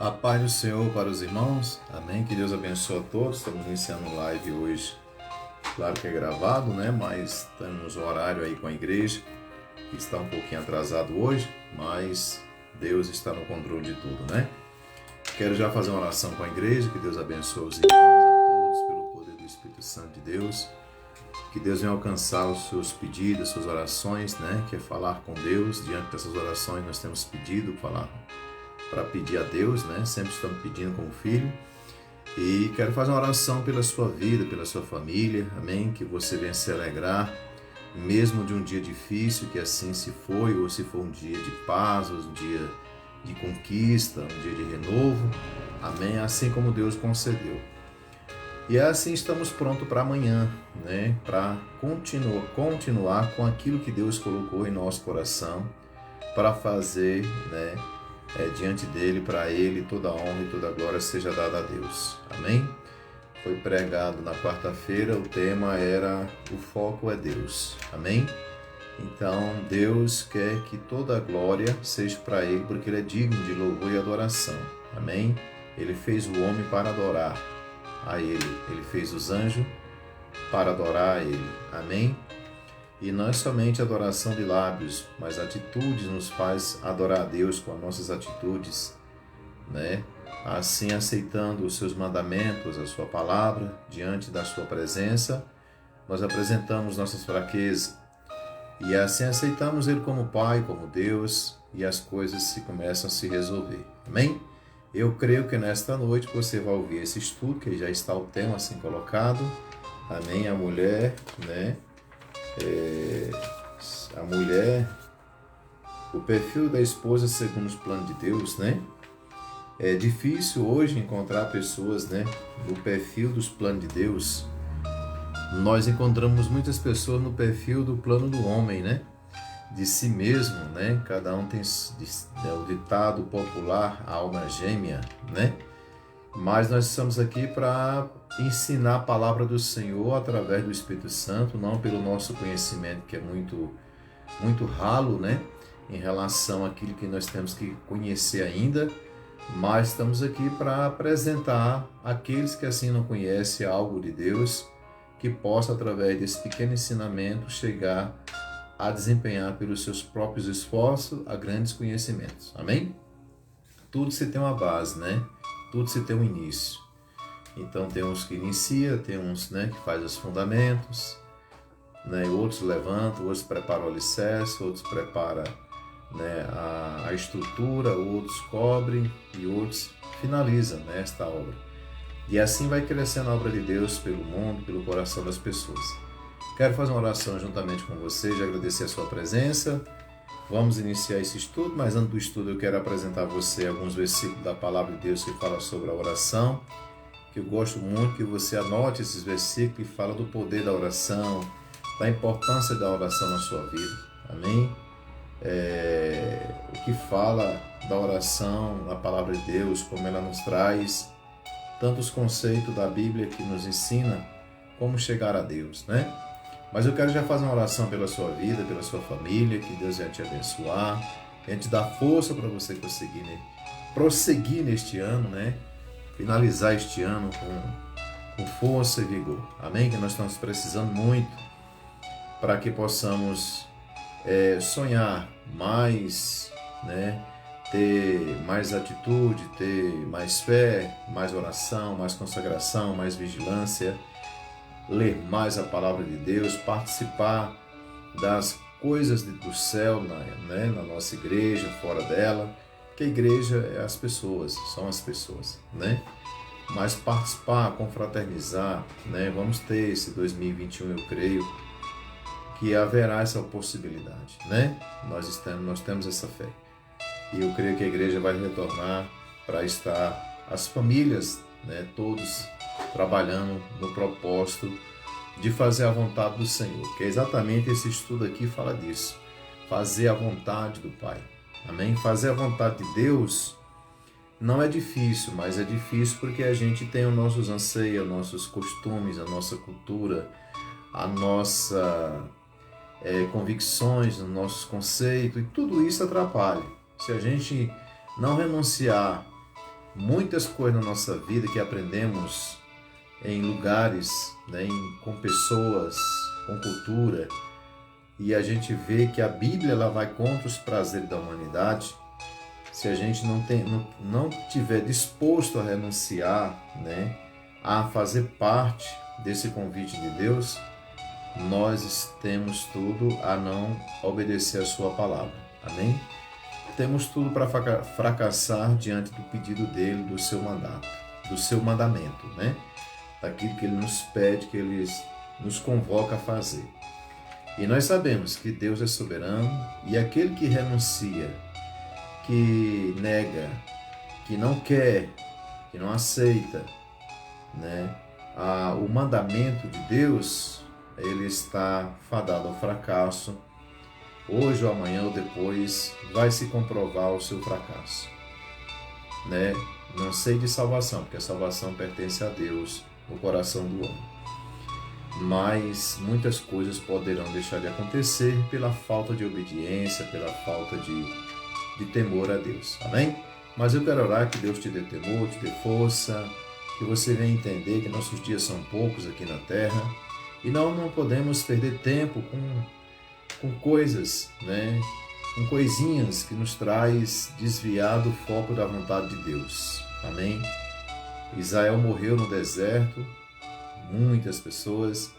A paz do Senhor para os irmãos, amém, que Deus abençoe a todos. Estamos iniciando live hoje, claro que é gravado, né, mas temos o horário aí com a igreja, que está um pouquinho atrasado hoje, mas Deus está no controle de tudo, né. Quero já fazer uma oração com a igreja, que Deus abençoe os irmãos a todos, pelo poder do Espírito Santo de Deus, que Deus venha alcançar os seus pedidos, suas orações, né, que é falar com Deus. Diante dessas orações nós temos pedido, para pedir a Deus, né? Sempre estamos pedindo como filho. E quero fazer uma oração pela sua vida, pela sua família, amém? Que você venha se alegrar, mesmo de um dia difícil, que assim se foi, ou se for um dia de paz, ou um dia de conquista, um dia de renovo, amém? Assim como Deus concedeu. E assim estamos prontos para amanhã, né? Para continuar com aquilo que Deus colocou em nosso coração, para fazer, né? Diante dele, para ele, toda a honra e toda a glória seja dada a Deus. Amém? Foi pregado na quarta-feira, o tema era o foco é Deus. Amém? Então, Deus quer que toda a glória seja para ele, porque ele é digno de louvor e adoração. Amém? Ele fez o homem para adorar a ele. Ele fez os anjos para adorar a ele. Amém? E não é somente adoração de lábios, mas atitudes nos faz adorar a Deus com as nossas atitudes, né? Assim, aceitando os seus mandamentos, a sua palavra, diante da sua presença, nós apresentamos nossas fraquezas. E assim aceitamos Ele como Pai, como Deus, e as coisas começam a se resolver. Amém? Eu creio que nesta noite você vai ouvir esse estudo, que já está o tema assim colocado. Amém? A mulher, né? A mulher, o perfil da esposa segundo os planos de Deus, né? É difícil hoje encontrar pessoas, né, no perfil dos planos de Deus. Nós encontramos muitas pessoas no perfil do plano do homem, né? De si mesmo, né? Cada um tem o ditado popular, a alma gêmea, né? Mas nós estamos aqui para ensinar a palavra do Senhor através do Espírito Santo, não pelo nosso conhecimento, que é muito ralo, né? Em relação àquilo que nós temos que conhecer ainda, mas estamos aqui para apresentar àqueles que assim não conhecem algo de Deus, que possa, através desse pequeno ensinamento, chegar a desempenhar pelos seus próprios esforços a grandes conhecimentos. Amém? Tudo se tem uma base, né? Tudo se tem um início. Então tem uns que inicia, tem uns, né, que faz os fundamentos, né, outros levantam, outros preparam o alicerce, outros preparam, né, a estrutura, outros cobrem e outros finalizam, né, esta obra. E assim vai crescendo a obra de Deus pelo mundo, pelo coração das pessoas. Quero fazer uma oração juntamente com você, de agradecer a sua presença. Vamos iniciar esse estudo, mas antes do estudo eu quero apresentar a você alguns versículos da Palavra de Deus que fala sobre a oração, que eu gosto muito que você anote esses versículos e fala do poder da oração, da importância da oração na sua vida. Amém? O que fala da oração, a Palavra de Deus, como ela nos traz tantos conceitos da Bíblia que nos ensina como chegar a Deus, né? Mas eu quero já fazer uma oração pela sua vida, pela sua família, que Deus venha te abençoar, venha te dar força para você conseguir, né, prosseguir neste ano, né? Finalizar este ano com força e vigor. Amém? Que nós estamos precisando muito para que possamos sonhar mais, né? Ter mais atitude, ter mais fé, mais oração, mais consagração, mais vigilância, ler mais a palavra de Deus, participar das coisas do céu, né, na nossa igreja, fora dela, que a igreja é as pessoas, são as pessoas, né? Mas participar, confraternizar, né? Vamos ter esse 2021, eu creio que haverá essa possibilidade, né? Nós temos essa fé. E eu creio que a igreja vai retornar para estar as famílias, né, todos trabalhando no propósito de fazer a vontade do Senhor, que é exatamente esse estudo aqui fala disso, fazer a vontade do Pai, amém? Fazer a vontade de Deus não é difícil, mas é difícil porque a gente tem os nossos anseios, os nossos costumes, a nossa cultura, a nossa convicções, os nossos conceitos, e tudo isso atrapalha. Se a gente não renunciar muitas coisas na nossa vida que aprendemos em lugares, né, com pessoas, com cultura, e a gente vê que a Bíblia ela vai contra os prazeres da humanidade. Se a gente não tiver disposto a renunciar, né, a fazer parte desse convite de Deus, nós temos tudo a não obedecer a sua palavra. Amém? Temos tudo para fracassar diante do pedido dele, do seu mandato, do seu mandamento, né? Daquilo que ele nos pede, que ele nos convoca a fazer. E nós sabemos que Deus é soberano e aquele que renuncia, que nega, que não quer, que não aceita, né, o mandamento de Deus, ele está fadado ao fracasso. Hoje ou amanhã ou depois vai se comprovar o seu fracasso, né? Não sei de salvação, porque a salvação pertence a Deus no coração do homem. Mas muitas coisas poderão deixar de acontecer pela falta de obediência, pela falta de temor a Deus. Amém? Mas eu quero orar que Deus te dê temor, te dê força, que você venha entender que nossos dias são poucos aqui na terra e não podemos perder tempo com coisas, né? Com coisinhas que nos traz desviar do foco da vontade de Deus. Amém? Israel morreu no deserto, muitas pessoas,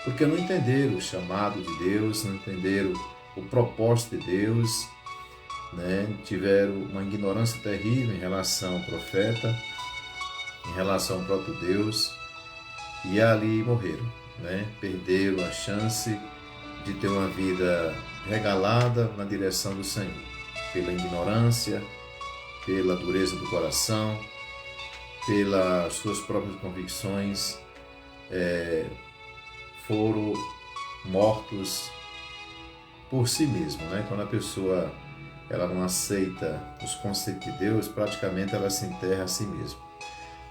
porque não entenderam o chamado de Deus, não entenderam o propósito de Deus, né? Tiveram uma ignorância terrível em relação ao profeta, em relação ao próprio Deus, e ali morreram, né? Perderam a chance de ter uma vida regalada na direção do Senhor, pela ignorância, pela dureza do coração, pelas suas próprias convicções, foram mortos por si mesmo, né? Quando a pessoa ela não aceita os conceitos de Deus, praticamente ela se enterra a si mesma.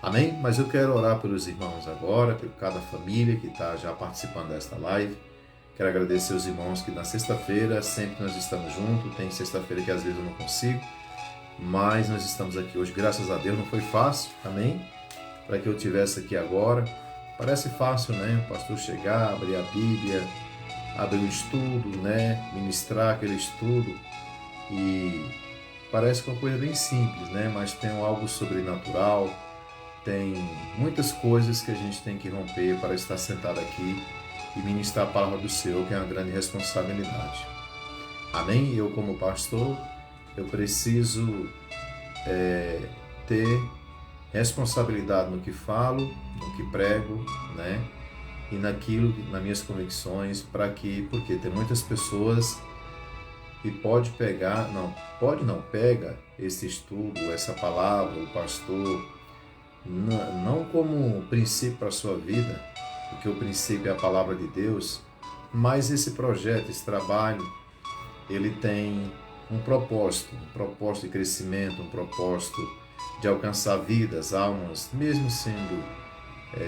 Amém? Mas eu quero orar pelos irmãos agora, por cada família que está já participando desta live. Quero agradecer aos irmãos que na sexta-feira, sempre nós estamos juntos. Tem sexta-feira que às vezes eu não consigo, mas nós estamos aqui hoje, graças a Deus. Não foi fácil, amém? Para que eu estivesse aqui agora. Parece fácil, né? O pastor chegar, abrir a Bíblia, abrir um estudo, né? Ministrar aquele estudo. E parece que é uma coisa bem simples, né? Mas tem algo sobrenatural, tem muitas coisas que a gente tem que romper para estar sentado aqui e ministrar a palavra do Senhor, que é uma grande responsabilidade. Amém? Eu, como pastor, eu preciso ter responsabilidade no que falo, no que prego, né? E naquilo, nas minhas convicções, porque tem muitas pessoas que pode não pega esse estudo, essa palavra, o pastor, não como princípio para a sua vida, porque o princípio é a palavra de Deus, mas esse projeto, esse trabalho, ele tem um propósito de crescimento, um propósito de alcançar vidas, almas, mesmo sendo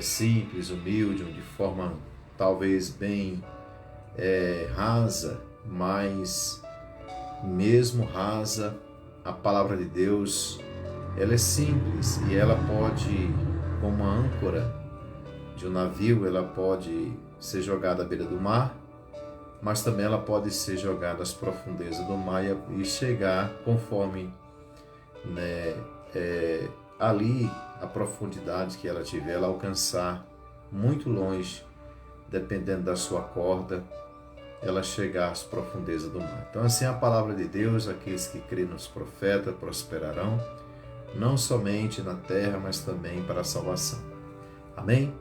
simples, humilde, de forma talvez bem rasa, mas mesmo rasa, a palavra de Deus, ela é simples e ela pode, como uma âncora de um navio, ela pode ser jogada à beira do mar, mas também ela pode ser jogada às profundezas do mar e chegar conforme, né, ali a profundidade que ela tiver, ela alcançar muito longe, dependendo da sua corda, ela chegar às profundezas do mar. Então assim, a palavra de Deus, aqueles que creem nos profetas prosperarão, não somente na terra, mas também para a salvação. Amém?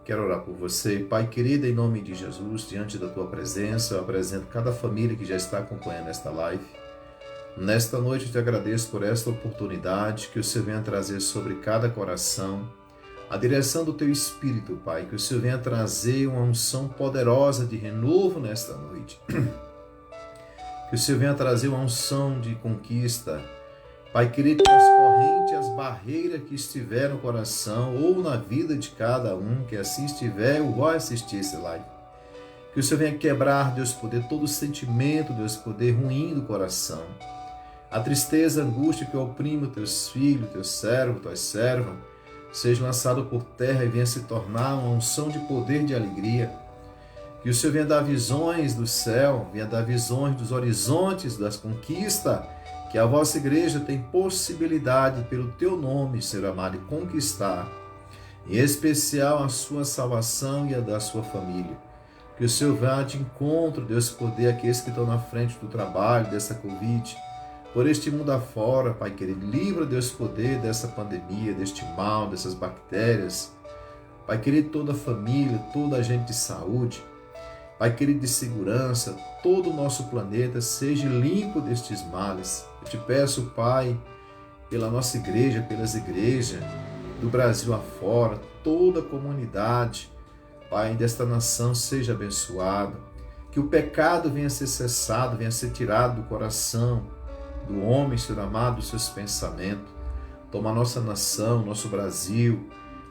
Quero orar por você. Pai querido, em nome de Jesus, diante da Tua presença, eu apresento cada família que já está acompanhando esta live. Nesta noite eu te agradeço por esta oportunidade que o Senhor venha trazer sobre cada coração a direção do Teu Espírito, Pai, que o Senhor venha trazer uma unção poderosa de renovo nesta noite. Que o Senhor venha trazer uma unção de conquista. Pai querido, que as correntes, as barreiras que estiver no coração ou na vida de cada um que assim estiver ou vai assistir esse live, que o Senhor venha quebrar, Deus poder, todo sentimento, Deus poder, ruim do coração. A tristeza, a angústia que oprime os teus filhos, teus servos, tuas servas, seja lançado por terra e venha se tornar uma unção de poder e de alegria. Que o Senhor venha dar visões do céu, venha dar visões dos horizontes, das conquistas, que a vossa igreja tem possibilidade, pelo teu nome, Senhor amado, de conquistar, em especial a sua salvação e a da sua família. Que o Senhor vá de encontro, Deus, poder, aqueles que estão na frente do trabalho, dessa Covid, por este mundo afora, Pai querido. Livra, Deus, poder dessa pandemia, deste mal, dessas bactérias. Pai querido, toda a família, toda a gente de saúde, Pai querido, de segurança, todo o nosso planeta seja limpo destes males. Eu te peço, Pai, pela nossa igreja, pelas igrejas do Brasil afora, toda a comunidade, Pai, desta nação seja abençoada. Que o pecado venha a ser cessado, venha a ser tirado do coração do homem, Senhor amado, dos seus pensamentos. Toma a nossa nação, nosso Brasil,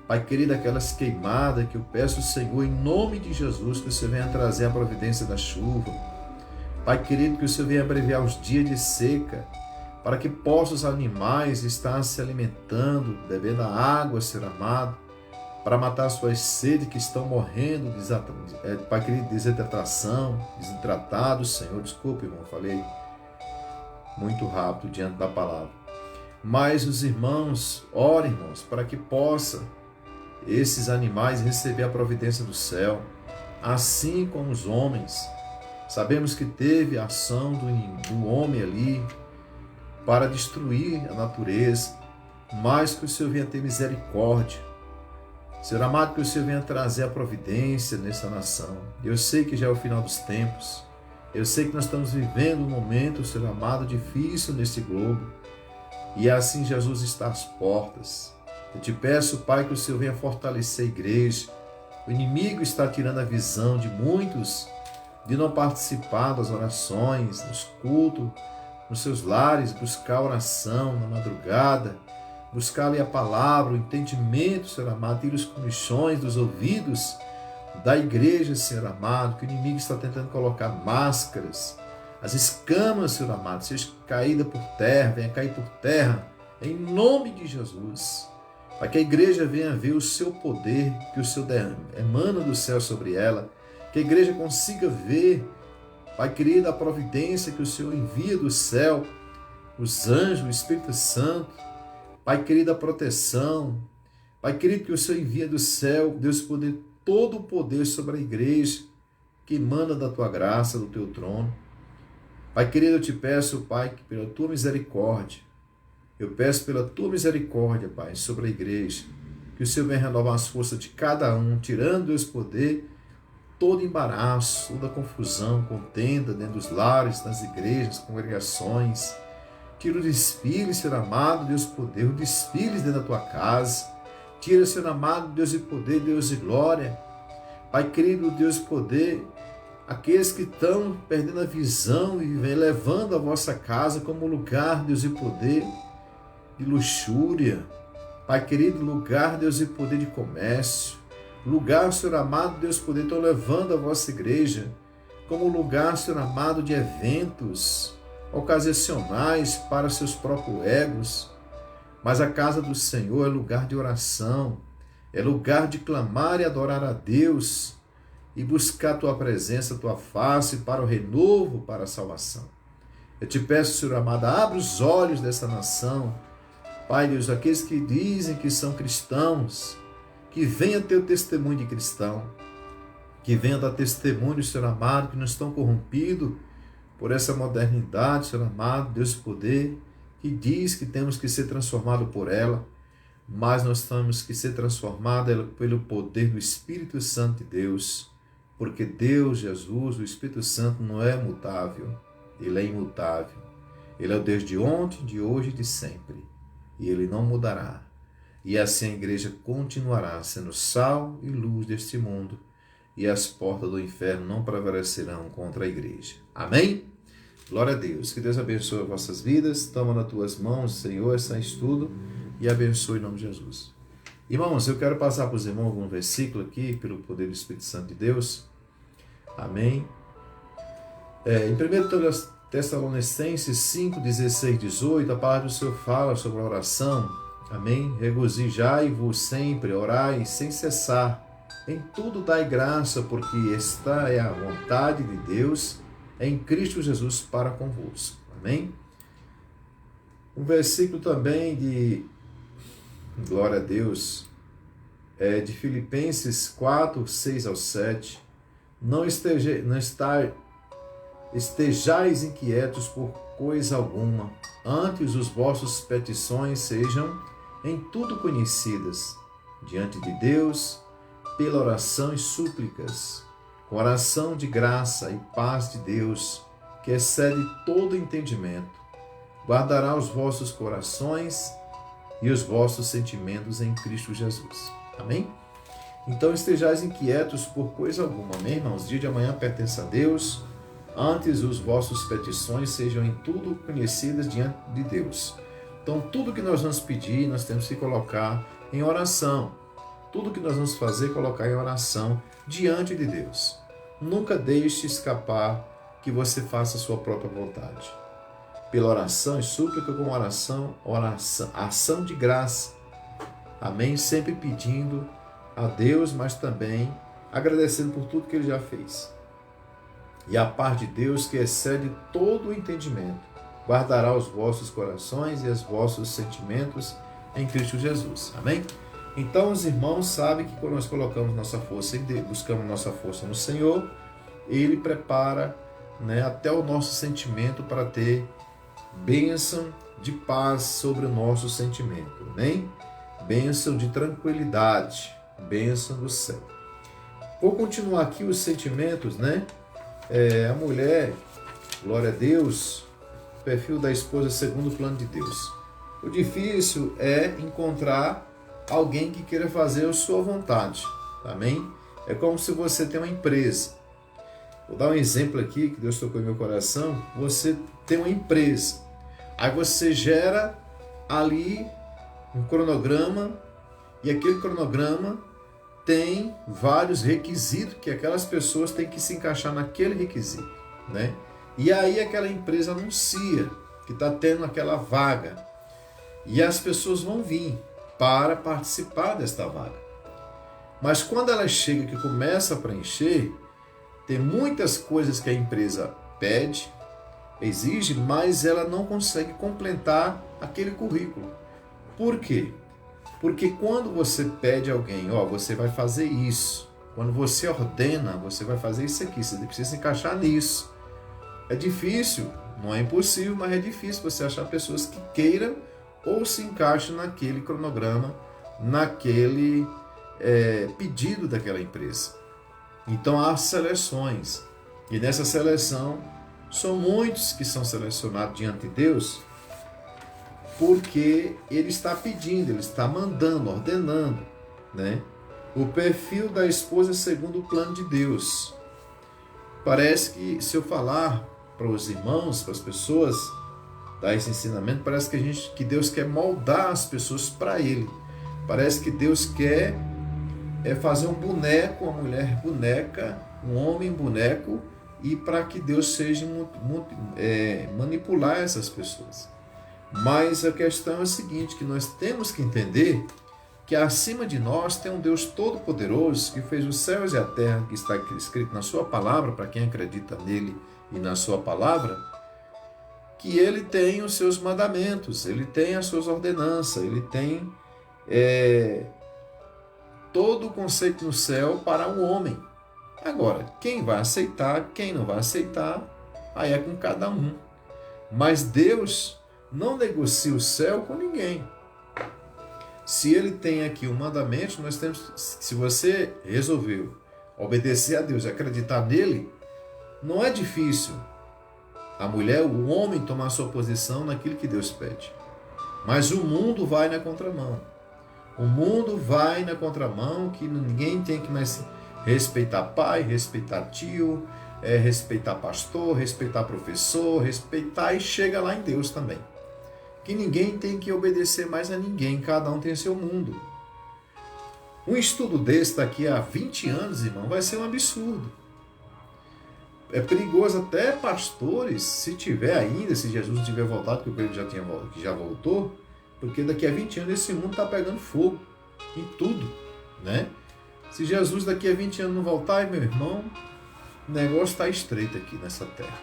Pai querido, aquelas queimadas que eu peço, Senhor, em nome de Jesus, que o Senhor venha trazer a providência da chuva. Pai querido, que o Senhor venha abreviar os dias de seca, para que possam os animais estar se alimentando, bebendo a água, Senhor amado, para matar suas sedes que estão morrendo, Pai querido, desidratação, desidratados, Senhor. Desculpe, irmão, falei muito rápido diante da palavra. Mas os irmãos, orem, irmãos, para que possa esses animais receber a providência do céu, assim como os homens. Sabemos que teve a ação do homem ali para destruir a natureza, mas que o Senhor venha ter misericórdia. Senhor amado, que o Senhor venha trazer a providência nessa nação. Eu sei que já é o final dos tempos, eu sei que nós estamos vivendo um momento, Senhor amado, difícil nesse globo, e assim Jesus está às portas. Eu te peço, Pai, que o Senhor venha fortalecer a igreja. O inimigo está tirando a visão de muitos de não participar das orações, nos cultos, nos seus lares, buscar oração na madrugada, buscar ali a palavra, o entendimento, Senhor amado, tira os comichões dos ouvidos da igreja, Senhor amado, que o inimigo está tentando colocar máscaras, as escamas, Senhor amado, seja caída por terra, venha cair por terra, em nome de Jesus. Para que a igreja venha ver o seu poder, que o Senhor emana do céu sobre ela, que a igreja consiga ver, Pai querido, a providência que o Senhor envia do céu, os anjos, o Espírito Santo, Pai querido, a proteção, Pai querido, que o Senhor envia do céu, Deus poder, todo o poder sobre a igreja, que emana da tua graça, do teu trono. Pai querido, eu te peço, Pai, que pela tua misericórdia, eu peço pela tua misericórdia, Pai, sobre a igreja, que o Senhor venha renovar as forças de cada um, tirando, Deus, poder, todo embaraço, toda confusão, contenda dentro dos lares, nas igrejas, congregações. Tira o despile, Senhor amado, Deus, poder, o despile dentro da tua casa. Tira, Senhor amado, Deus de poder, Deus de glória. Pai querido, Deus de poder, aqueles que estão perdendo a visão e vem levando a vossa casa como lugar, Deus de poder, de luxúria, Pai querido, lugar, Deus, de poder de comércio, lugar, Senhor amado, Deus, poder, estão levando a vossa igreja como lugar, Senhor amado, de eventos ocasionais para seus próprios egos, mas a casa do Senhor é lugar de oração, é lugar de clamar e adorar a Deus e buscar a tua presença, a tua face para o renovo, para a salvação. Eu te peço, Senhor amado, abre os olhos dessa nação, Pai Deus, aqueles que dizem que são cristãos, que venha ter o testemunho de cristão, que venha dar testemunho, Senhor amado, que não estão corrompidos por essa modernidade, Senhor amado, Deus poder, que diz que temos que ser transformados por ela, mas nós temos que ser transformados pelo poder do Espírito Santo de Deus, porque Deus, Jesus, o Espírito Santo não é mutável, Ele é imutável. Ele é o Deus de ontem, de hoje e de sempre. E Ele não mudará. E assim a igreja continuará sendo sal e luz deste mundo, e as portas do inferno não prevalecerão contra a igreja. Amém? Glória a Deus. Que Deus abençoe as vossas vidas. Toma nas tuas mãos, Senhor, esse estudo e abençoe em nome de Jesus. Irmãos, eu quero passar para os irmãos algum versículo aqui, pelo poder do Espírito Santo de Deus. Amém? Em 1 Tessalonicenses 5, 16, 18, a palavra do Senhor fala sobre a oração. Amém? Regozijai-vos sempre, orai sem cessar. Em tudo dai graça, porque esta é a vontade de Deus em Cristo Jesus para convosco. Amém? Um versículo também de glória a Deus, de Filipenses 4, 6 ao 7. Não estejais inquietos por coisa alguma, antes os vossos petições sejam em tudo conhecidas diante de Deus, pela oração e súplicas, com oração de graça e paz de Deus, que excede todo entendimento, guardará os vossos corações e os vossos sentimentos em Cristo Jesus. Amém? Então estejais inquietos por coisa alguma. Amém, irmãos? O dia de amanhã pertence a Deus. Antes os vossos petições sejam em tudo conhecidas diante de Deus. Então tudo que nós vamos pedir, nós temos que colocar em oração. Tudo que nós vamos fazer, colocar em oração diante de Deus. Nunca deixe escapar que você faça a sua própria vontade. Pela oração e súplica com oração, ação de graça. Amém? Sempre pedindo a Deus, mas também agradecendo por tudo que Ele já fez. E a paz de Deus, que excede todo o entendimento, guardará os vossos corações e os vossos sentimentos em Cristo Jesus. Amém? Então, os irmãos sabem que quando nós colocamos nossa força em Deus, buscamos nossa força no Senhor, Ele prepara, até o nosso sentimento para ter bênção de paz sobre o nosso sentimento. Amém? Bênção de tranquilidade, bênção do céu. Vou continuar aqui os sentimentos, a mulher, glória a Deus, perfil da esposa segundo o plano de Deus. O difícil é encontrar alguém que queira fazer a sua vontade. Amém? É como se você tem uma empresa. Vou dar um exemplo aqui, que Deus tocou em meu coração. Você tem uma empresa. Aí você gera ali um cronograma, e aquele cronograma tem vários requisitos que aquelas pessoas têm que se encaixar naquele requisito, E aí aquela empresa anuncia que está tendo aquela vaga, e as pessoas vão vir para participar desta vaga. Mas quando ela chega, que começa a preencher, tem muitas coisas que a empresa pede, exige, mas ela não consegue completar aquele currículo. Por quê? Porque quando você pede a alguém, você vai fazer isso. Quando você ordena, você vai fazer isso aqui. Você precisa se encaixar nisso. É difícil, não é impossível, mas é difícil você achar pessoas que queiram ou se encaixem naquele cronograma, naquele pedido daquela empresa. Então há seleções. E nessa seleção, são muitos que são selecionados diante de Deus, porque Ele está pedindo, Ele está mandando, ordenando, O perfil da esposa segundo o plano de Deus. Parece que, se eu falar para os irmãos, para as pessoas, dar esse ensinamento, parece que Deus quer moldar as pessoas para Ele. Parece que Deus quer fazer um boneco, uma mulher boneca, um homem boneco, e para que Deus seja manipular essas pessoas. Mas a questão é a seguinte, que nós temos que entender que acima de nós tem um Deus todo-poderoso que fez os céus e a terra, que está escrito na sua palavra, para quem acredita nele e na sua palavra, que ele tem os seus mandamentos, ele tem as suas ordenanças, ele tem todo o conceito no céu para o homem. Agora, quem vai aceitar, quem não vai aceitar, aí é com cada um. Mas Deus não negocia o céu com ninguém. Se Ele tem aqui um mandamento, nós temos. Se você resolveu obedecer a Deus e acreditar nele, não é difícil a mulher, o homem tomar sua posição naquilo que Deus pede. Mas o mundo vai na contramão. O mundo vai na contramão, que ninguém tem que mais respeitar pai, respeitar tio, respeitar pastor, respeitar professor, respeitar, e chega lá em Deus também. Que ninguém tem que obedecer mais a ninguém, cada um tem seu mundo. Um estudo desse daqui a 20 anos, irmão, vai ser um absurdo. É perigoso até pastores, se tiver ainda, se Jesus não tiver voltado, que eu creio que já voltou, porque daqui a 20 anos esse mundo está pegando fogo em tudo, né? Se Jesus daqui a 20 anos não voltar, meu irmão, o negócio está estreito aqui nessa terra.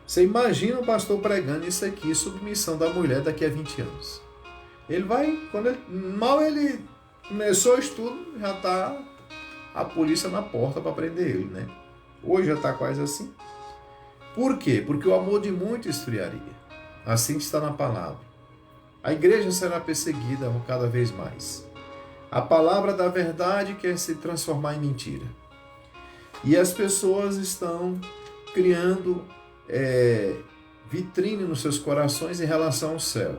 Você imagina o pastor pregando isso aqui, submissão da mulher daqui a 20 anos. Ele vai, mal ele começou o estudo, já está a polícia na porta para prender ele, né? Hoje já está quase assim. Por quê? Porque o amor de muitos esfriaria. Assim está na palavra. A igreja será perseguida cada vez mais. A palavra da verdade quer se transformar em mentira. E as pessoas estão criando vitrine nos seus corações em relação ao céu.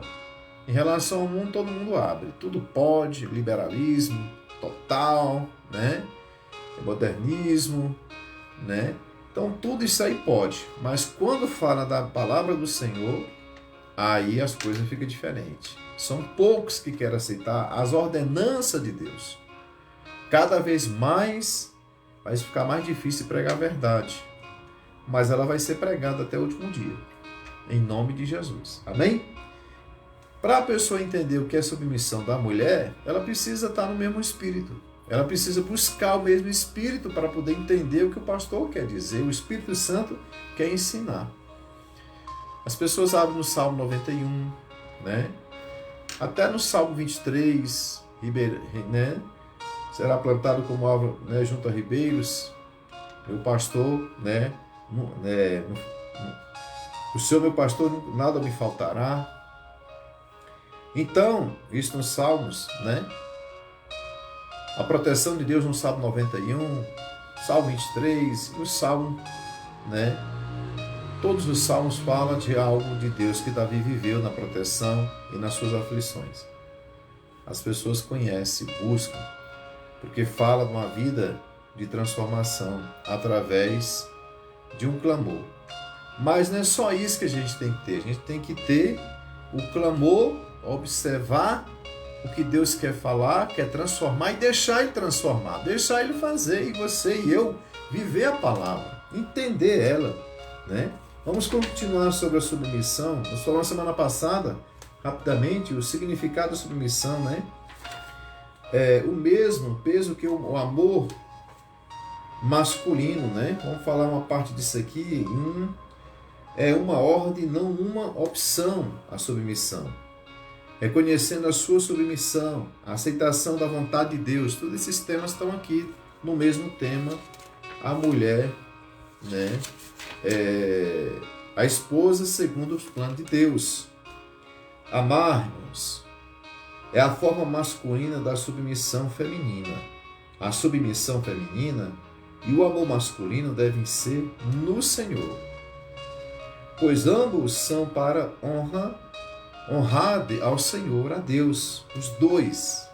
Em relação ao mundo, todo mundo abre. Tudo pode, liberalismo total, né? Modernismo, né? Então tudo isso aí pode, mas quando fala da palavra do Senhor, aí as coisas ficam diferentes. São poucos que querem aceitar as ordenanças de Deus. Cada vez mais vai ficar mais difícil pregar a verdade, mas ela vai ser pregada até o último dia, em nome de Jesus. Amém? Para a pessoa entender o que é submissão da mulher, ela precisa estar no mesmo espírito. Ela precisa buscar o mesmo Espírito para poder entender o que o pastor quer dizer. O Espírito Santo quer ensinar. As pessoas abrem no Salmo 91, né? Até no Salmo 23, né? Será plantado como árvore, né? Junto a ribeiros. Meu pastor, né? O Senhor, meu pastor, nada me faltará. Então, isso nos Salmos, né? A proteção de Deus no Salmo 91, Salmo 23, e o Salmo, né? Todos os salmos falam de algo de Deus que Davi viveu na proteção e nas suas aflições. As pessoas conhecem, buscam, porque fala de uma vida de transformação através de um clamor. Mas não é só isso que a gente tem que ter. A gente tem que ter o clamor, observar o que Deus quer falar, quer transformar e deixar Ele transformar, deixar Ele fazer e você e eu viver a palavra, entender ela, né? Vamos continuar sobre a submissão. Nós falamos semana passada, rapidamente, o significado da submissão, né? É o mesmo peso que o amor masculino, né? Vamos falar uma parte disso aqui. É uma ordem, não uma opção, a submissão. Reconhecendo a sua submissão, a aceitação da vontade de Deus. Todos esses temas estão aqui no mesmo tema. A mulher, né? A esposa segundo os planos de Deus. Amar, irmãos, é a forma masculina da submissão feminina. A submissão feminina e o amor masculino devem ser no Senhor, pois ambos são para honrar ao Senhor, a Deus, os dois.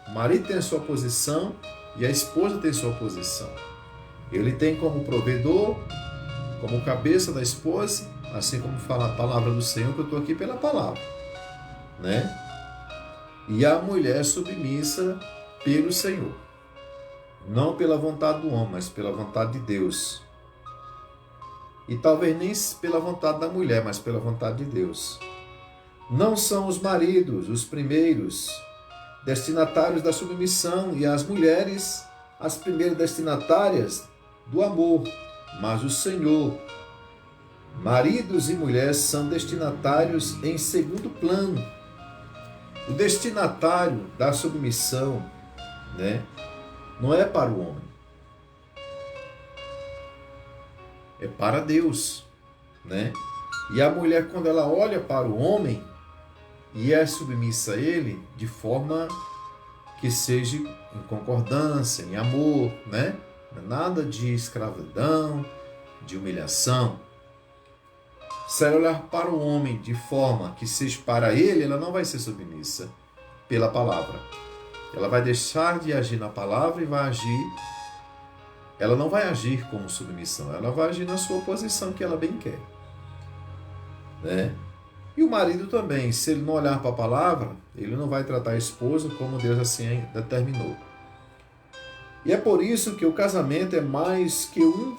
O marido tem a sua posição e a esposa tem a sua posição. Ele tem como provedor, como cabeça da esposa, assim como fala a palavra do Senhor, que eu estou aqui pela palavra, né? E a mulher submissa pelo Senhor, não pela vontade do homem, mas pela vontade de Deus. E talvez nem pela vontade da mulher, mas pela vontade de Deus. Não são os maridos os primeiros destinatários da submissão e as mulheres as primeiras destinatárias do amor, mas o Senhor. Maridos e mulheres são destinatários em segundo plano. O destinatário da submissão, né, não é para o homem, é para Deus, né? E a mulher, quando ela olha para o homem e é submissa a ele, de forma que seja em concordância, em amor, né? Nada de escravidão, de humilhação. Se ela olhar para o homem de forma que seja para ele, ela não vai ser submissa pela palavra. Ela vai deixar de agir na palavra e vai agir. Ela não vai agir como submissão, ela vai agir na sua posição que ela bem quer, né? E o marido também, se ele não olhar para a palavra, ele não vai tratar a esposa como Deus assim determinou. E é por isso que o casamento é mais que um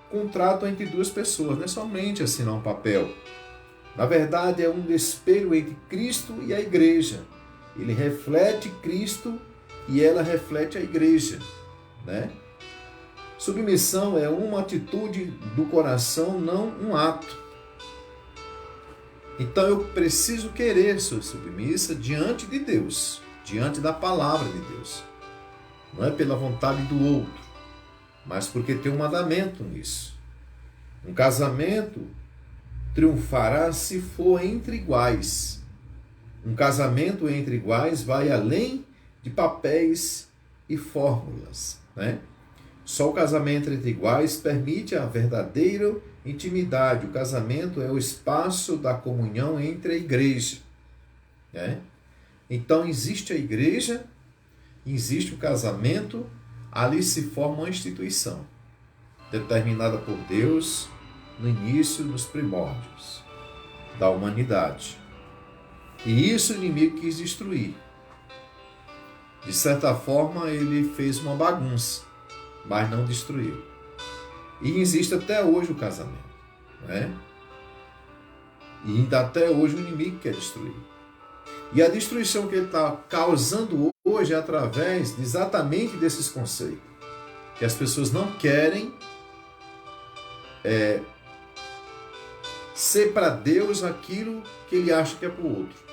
contrato entre duas pessoas, não é somente assinar um papel. Na verdade, é um espelho entre Cristo e a igreja. Ele reflete Cristo e ela reflete a igreja, né? Submissão é uma atitude do coração, não um ato. Então eu preciso querer ser submissa diante de Deus, diante da palavra de Deus. Não é pela vontade do outro, mas porque tem um mandamento nisso. Um casamento triunfará se for entre iguais. Um casamento entre iguais vai além de papéis e fórmulas, né? Só o casamento entre iguais permite a verdadeira intimidade. O casamento é o espaço da comunhão entre a igreja, né? Então existe a igreja, existe o casamento, ali se forma uma instituição determinada por Deus no início, nos primórdios da humanidade. E isso o inimigo quis destruir. De certa forma, ele fez uma bagunça, mas não destruiu. E existe até hoje o casamento, né? E ainda até hoje o inimigo quer destruir. E a destruição que ele está causando hoje é através exatamente desses conceitos. Que as pessoas não querem ser para Deus aquilo que ele acha que é para o outro.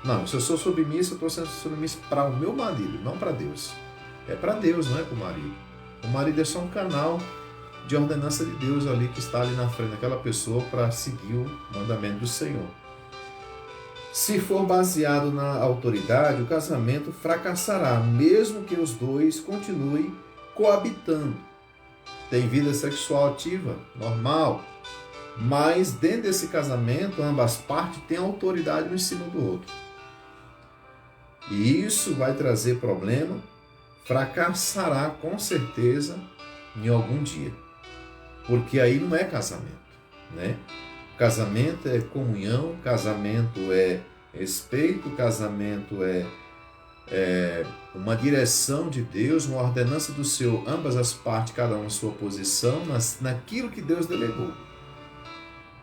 Não, se eu sou submissa, eu estou sendo submissa para o meu marido, não para Deus. É para Deus, não é para o marido. O marido é só um canal de ordenança de Deus ali que está ali na frente daquela pessoa para seguir o mandamento do Senhor. Se for baseado na autoridade, o casamento fracassará, mesmo que os dois continuem coabitando. Tem vida sexual ativa, normal, mas dentro desse casamento, ambas partes têm autoridade um em cima do outro. E isso vai trazer problema, fracassará com certeza em algum dia. Porque aí não é casamento, né? Casamento é comunhão, casamento é respeito, casamento é uma direção de Deus, uma ordenança do Senhor, ambas as partes, cada uma em sua posição, naquilo que Deus delegou.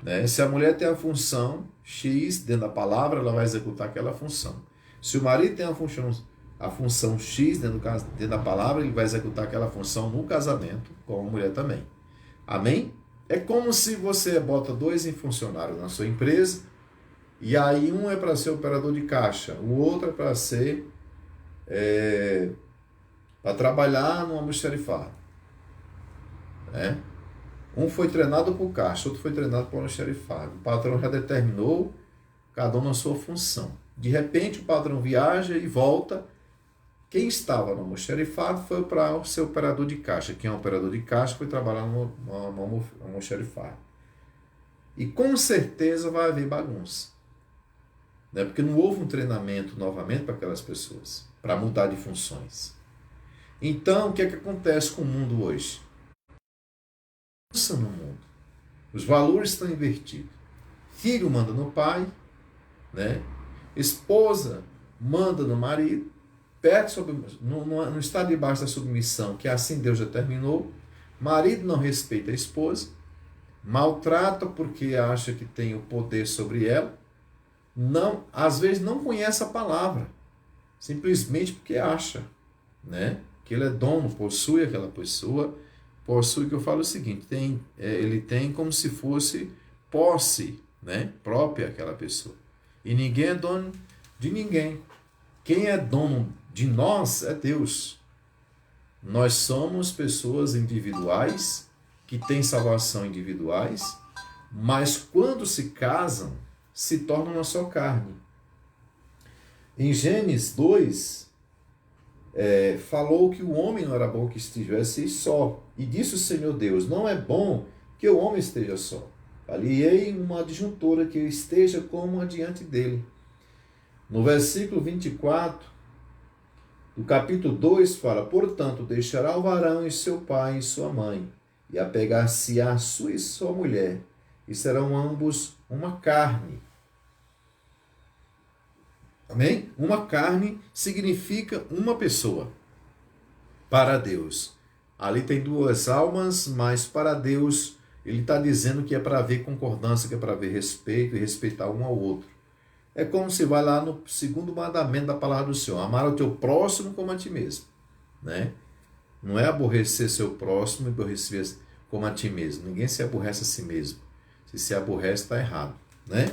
Né? Se a mulher tem a função X dentro da palavra, ela vai executar aquela função. Se o marido tem a função X dentro da palavra, ele vai executar aquela função no casamento, como a mulher também. Amém? É como se você bota dois funcionários na sua empresa, e aí um é para ser operador de caixa, o outro é para ser para trabalhar no almoxarifado. Né? Um foi treinado para o caixa, outro foi treinado para o almoxarifado. O patrão já determinou cada um na sua função. De repente o patrão viaja e volta. Quem estava no almoxarifado foi para ser operador de caixa. Quem é operador de caixa foi trabalhar no almoxarifado. E com certeza vai haver bagunça. Né? Porque não houve um treinamento novamente para aquelas pessoas, para mudar de funções. Então, o que é que acontece com o mundo hoje? No mundo. Os valores estão invertidos. Filho manda no pai, né? Esposa manda no marido, no estado debaixo da submissão, que assim Deus determinou. Marido não respeita a esposa, maltrata porque acha que tem o poder sobre ela, não, às vezes não conhece a palavra, simplesmente porque acha, né? Que ele é dono, possui aquela pessoa, possui, que eu falo o seguinte, ele tem como se fosse posse, né? Própria aquela pessoa. E ninguém é dono de ninguém. Quem é dono de nós é Deus. Nós somos pessoas individuais, que têm salvação individuais, mas quando se casam, se tornam uma só carne. Em Gênesis 2, falou que o homem não era bom que estivesse só. E disse o Senhor Deus, não é bom que o homem esteja só. Aliei uma adjuntora que esteja como adiante dele. No versículo 24, do capítulo 2, fala, portanto, deixará o varão e seu pai e sua mãe, e apegar-se-á a sua mulher, e serão ambos uma carne. Amém? Uma carne significa uma pessoa para Deus. Ali tem duas almas, mas para Deus, ele está dizendo que é para haver concordância, que é para haver respeito e respeitar um ao outro. É como se vai lá no segundo mandamento da palavra do Senhor, amar o teu próximo como a ti mesmo, né? Não é aborrecer seu próximo e aborrecer como a ti mesmo. Ninguém se aborrece a si mesmo. Se aborrece, está errado, né?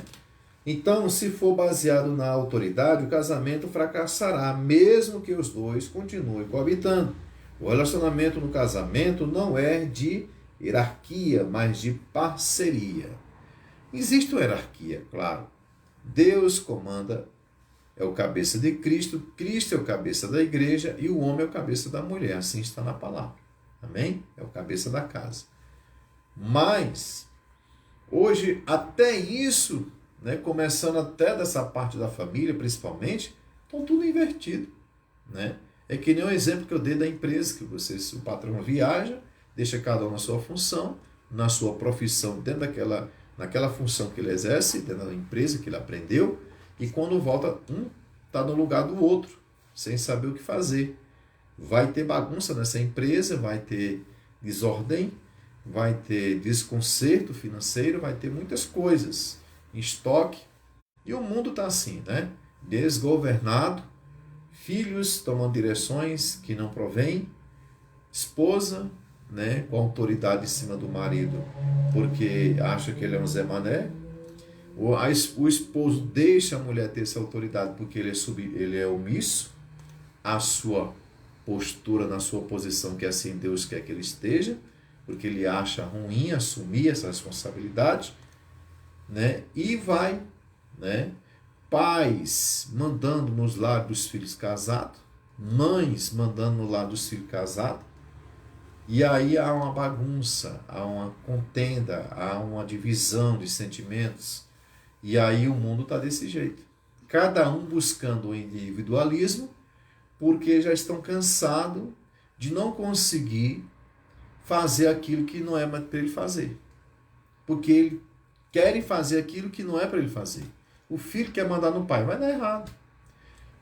Então, se for baseado na autoridade, o casamento fracassará, mesmo que os dois continuem coabitando. O relacionamento no casamento não é de hierarquia, mas de parceria. Existe uma hierarquia, claro. Deus comanda, é o cabeça de Cristo, Cristo é o cabeça da igreja e o homem é o cabeça da mulher. Assim está na palavra. Amém? É o cabeça da casa. Mas, hoje, até isso, né, começando até dessa parte da família, principalmente, estão tudo invertido, né? É que nem o exemplo que eu dei da empresa, que o patrão viaja, deixa cada um na sua função, na sua profissão, dentro naquela função que ele exerce, dentro da empresa que ele aprendeu, e quando volta, um está no lugar do outro, sem saber o que fazer. Vai ter bagunça nessa empresa, vai ter desordem, vai ter desconcerto financeiro, vai ter muitas coisas em estoque. E o mundo está assim, né? Desgovernado, filhos tomando direções que não provêm, esposa, né, com autoridade em cima do marido, porque acha que ele é um Zé Mané. O esposo deixa a mulher ter essa autoridade porque ele é omisso à sua postura, na sua posição, que assim Deus quer que ele esteja, porque ele acha ruim assumir essa responsabilidade, né? E vai, né? Pais mandando nos lares dos filhos casados, mães mandando no lar dos filhos casados, e aí há uma bagunça, há uma contenda, há uma divisão de sentimentos, e aí o mundo está desse jeito. Cada um buscando o individualismo, porque já estão cansados de não conseguir fazer aquilo que não é para ele fazer. Porque eles querem fazer aquilo que não é para ele fazer. O filho quer mandar no pai, vai dar errado,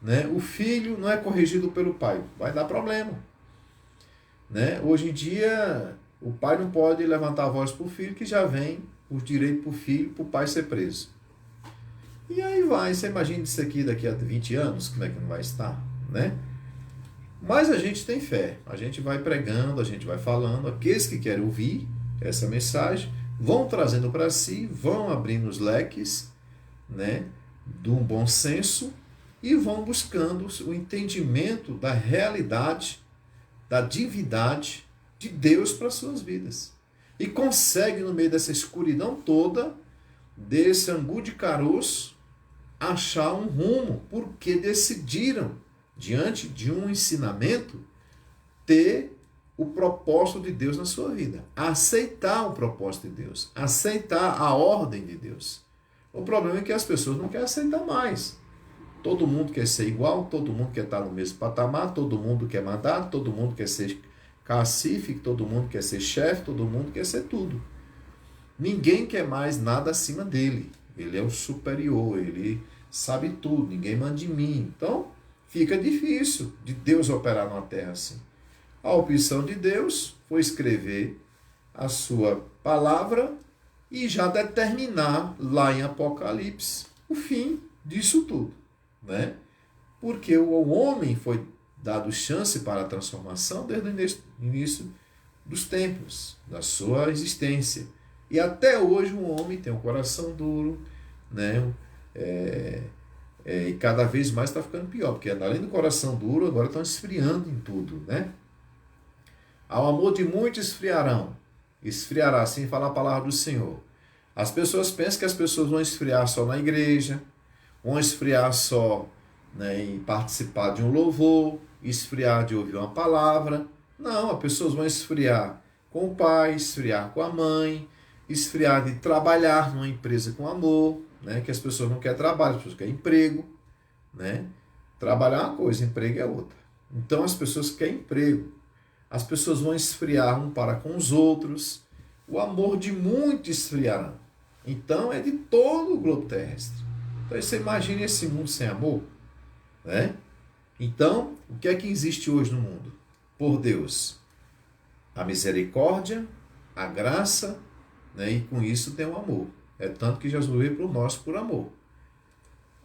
né? O filho não é corrigido pelo pai, vai dar problema, né? Hoje em dia, o pai não pode levantar a voz para o filho, que já vem os direitos para o filho, para o pai ser preso. E aí vai, você imagina isso aqui daqui a 20 anos, como é que não vai estar, né? Mas a gente tem fé, a gente vai pregando, a gente vai falando, aqueles que querem ouvir essa mensagem vão trazendo para si, vão abrindo os leques, né, de um bom senso e vão buscando o entendimento da realidade, da divindade de Deus para suas vidas. E consegue, no meio dessa escuridão toda, desse angu de caroço, achar um rumo, porque decidiram, diante de um ensinamento, ter o propósito de Deus na sua vida. Aceitar o propósito de Deus. Aceitar a ordem de Deus. O problema é que as pessoas não querem aceitar mais. Todo mundo quer ser igual, todo mundo quer estar no mesmo patamar, todo mundo quer mandar, todo mundo quer ser cacife, todo mundo quer ser chefe, todo mundo quer ser tudo. Ninguém quer mais nada acima dele. Ele é o superior, ele sabe tudo, ninguém manda em mim. Então, fica difícil de Deus operar na terra assim. A opção de Deus foi escrever a sua palavra e já determinar lá em Apocalipse o fim disso tudo, né? Porque o homem foi dado chance para a transformação desde o início dos tempos, da sua existência. E até hoje o homem tem um coração duro, né? E cada vez mais está ficando pior, porque além do coração duro, agora estão esfriando em tudo, né? Ao amor de muitos esfriará, assim fala a palavra do Senhor. As pessoas pensam que as pessoas vão esfriar só na igreja, vão esfriar só, né, em participar de um louvor, esfriar de ouvir uma palavra. Não, as pessoas vão esfriar com o pai, esfriar com a mãe, esfriar de trabalhar numa empresa com amor, né, que as pessoas não querem trabalho, as pessoas querem emprego, né? Trabalhar é uma coisa, emprego é outra. Então as pessoas querem emprego. As pessoas vão esfriar um para com os outros. O amor de muitos esfriará. Então é de todo o globo terrestre. Então você imagina esse mundo sem amor, né? Então, o que é que existe hoje no mundo? Por Deus, a misericórdia, a graça, né? E com isso tem o amor. É tanto que Jesus veio por nós por amor.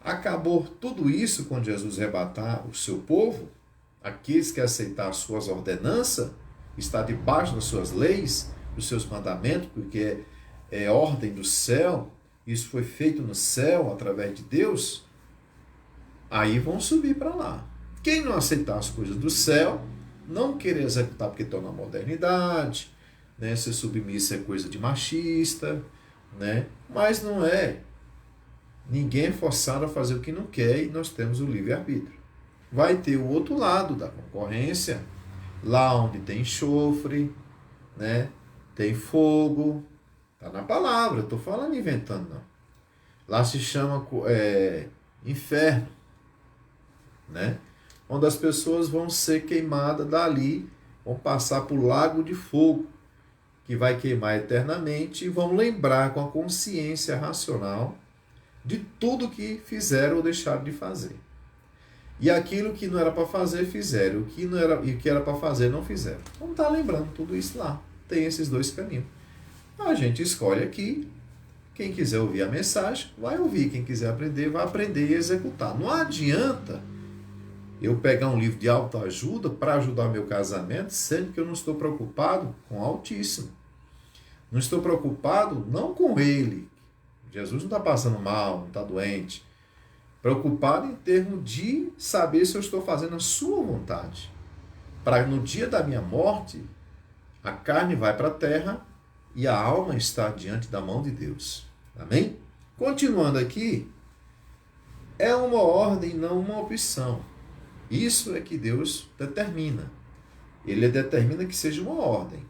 Acabou tudo isso quando Jesus arrebatar o seu povo, aqueles que aceitar as suas ordenanças, está debaixo das suas leis, dos seus mandamentos, porque é ordem do céu, isso foi feito no céu através de Deus, aí vão subir para lá. Quem não aceitar as coisas do céu, não querer executar porque estão na modernidade, né? Ser submisso é coisa de machista, né? Mas não é. Ninguém é forçado a fazer o que não quer e nós temos o livre-arbítrio. Vai ter o outro lado da concorrência, lá onde tem enxofre, né? Tem fogo, está na palavra, eu estou falando inventando não. Lá se chama inferno, né? Onde as pessoas vão ser queimadas dali, vão passar por lago de fogo, que vai queimar eternamente, e vão lembrar com a consciência racional de tudo que fizeram ou deixaram de fazer. E aquilo que não era para fazer, fizeram. O que não era, e o que era para fazer, não fizeram. Vamos estar lembrando tudo isso lá. Tem esses dois caminhos. A gente escolhe aqui. Quem quiser ouvir a mensagem, vai ouvir. Quem quiser aprender, vai aprender e executar. Não adianta eu pegar um livro de autoajuda para ajudar meu casamento, sendo que eu não estou preocupado com o Altíssimo. Não estou preocupado não com ele. Jesus não está passando mal, não está doente. Preocupado em termos de saber se eu estou fazendo a sua vontade. Para no dia da minha morte, a carne vai para a terra e a alma está diante da mão de Deus. Amém? Continuando aqui, é uma ordem, não uma opção. Isso é que Deus determina. Ele determina que seja uma ordem.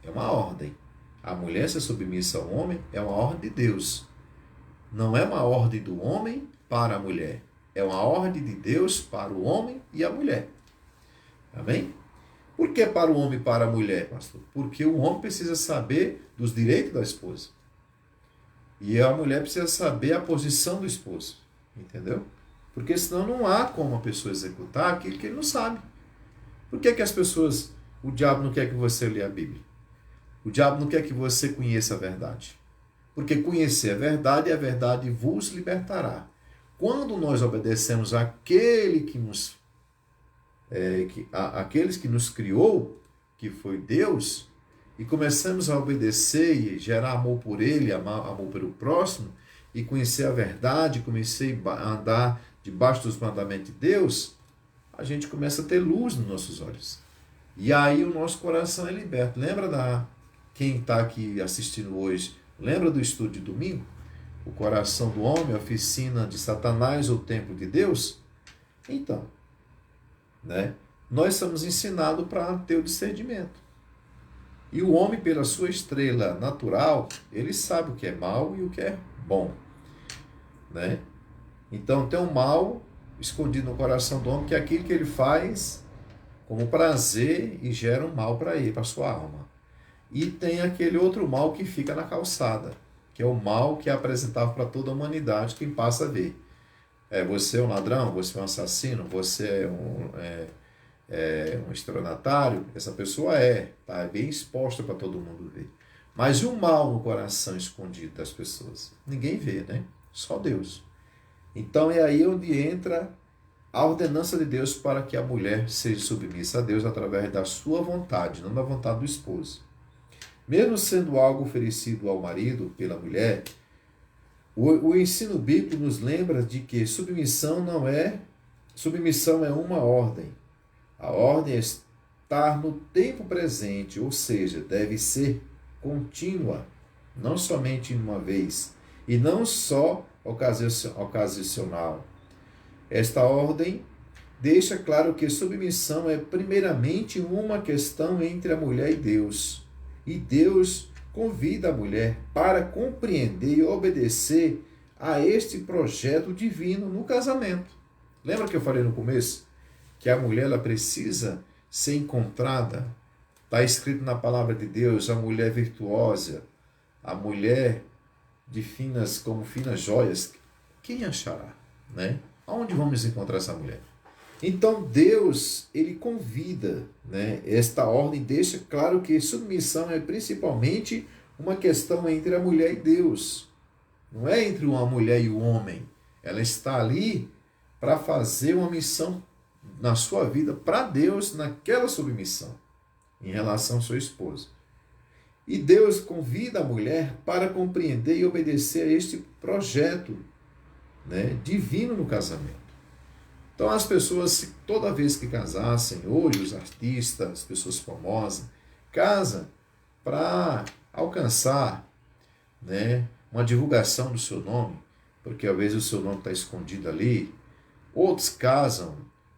É uma ordem. A mulher ser submissa ao homem é uma ordem de Deus. Não é uma ordem do homem para a mulher. É uma ordem de Deus para o homem e a mulher. Amém? Por que para o homem e para a mulher, pastor? Porque o homem precisa saber dos direitos da esposa. E a mulher precisa saber a posição do esposo. Entendeu? Porque senão não há como a pessoa executar aquilo que ele não sabe. Por que as pessoas, o diabo não quer que você leia a Bíblia? O diabo não quer que você conheça a verdade. Porque conhecer a verdade, e a verdade vos libertará. Quando nós obedecemos àquele que aqueles que nos criou, que foi Deus, e começamos a obedecer e gerar amor por Ele, amor pelo próximo, e conhecer a verdade, comecei a andar debaixo dos mandamentos de Deus, a gente começa a ter luz nos nossos olhos. E aí o nosso coração é liberto. Lembra quem está aqui assistindo hoje, lembra do estudo de domingo? O coração do homem, a oficina de Satanás ou o templo de Deus? Então, né? Nós somos ensinados para ter o discernimento. E o homem, pela sua estrela natural, ele sabe o que é mal e o que é bom. Né? Então tem um mal escondido no coração do homem, que é aquilo que ele faz como prazer e gera um mal para ele, para a sua alma. E tem aquele outro mal que fica na calçada, que é o mal que é apresentado para toda a humanidade, quem passa a ver. Você é um ladrão, você é um assassino, você é um estelionatário, essa pessoa está bem exposta para todo mundo ver. Mas e o mal no coração escondido das pessoas? Ninguém vê, né? Só Deus. Então é aí onde entra a ordenança de Deus para que a mulher seja submissa a Deus através da sua vontade, não da vontade do esposo. Mesmo sendo algo oferecido ao marido pela mulher, o ensino bíblico nos lembra de que submissão é uma ordem. A ordem é estar no tempo presente, ou seja, deve ser contínua, não somente uma vez, e não só ocasional. Esta ordem deixa claro que submissão é primeiramente uma questão entre a mulher e Deus. E Deus convida a mulher para compreender e obedecer a este projeto divino no casamento. Lembra que eu falei no começo? Que a mulher ela precisa ser encontrada. Está escrito na palavra de Deus, a mulher virtuosa, a mulher de como finas joias. Quem achará? Né? Onde vamos encontrar essa mulher? Então Deus, ele convida, né? Esta ordem deixa claro que submissão é principalmente uma questão entre a mulher e Deus. Não é entre uma mulher e o homem. Ela está ali para fazer uma missão na sua vida para Deus naquela submissão em relação à sua esposa. E Deus convida a mulher para compreender e obedecer a este projeto, né, divino no casamento. Então as pessoas, toda vez que casassem, hoje os artistas, as pessoas famosas, casam para alcançar, né, uma divulgação do seu nome, porque às vezes o seu nome está escondido ali. Outros casam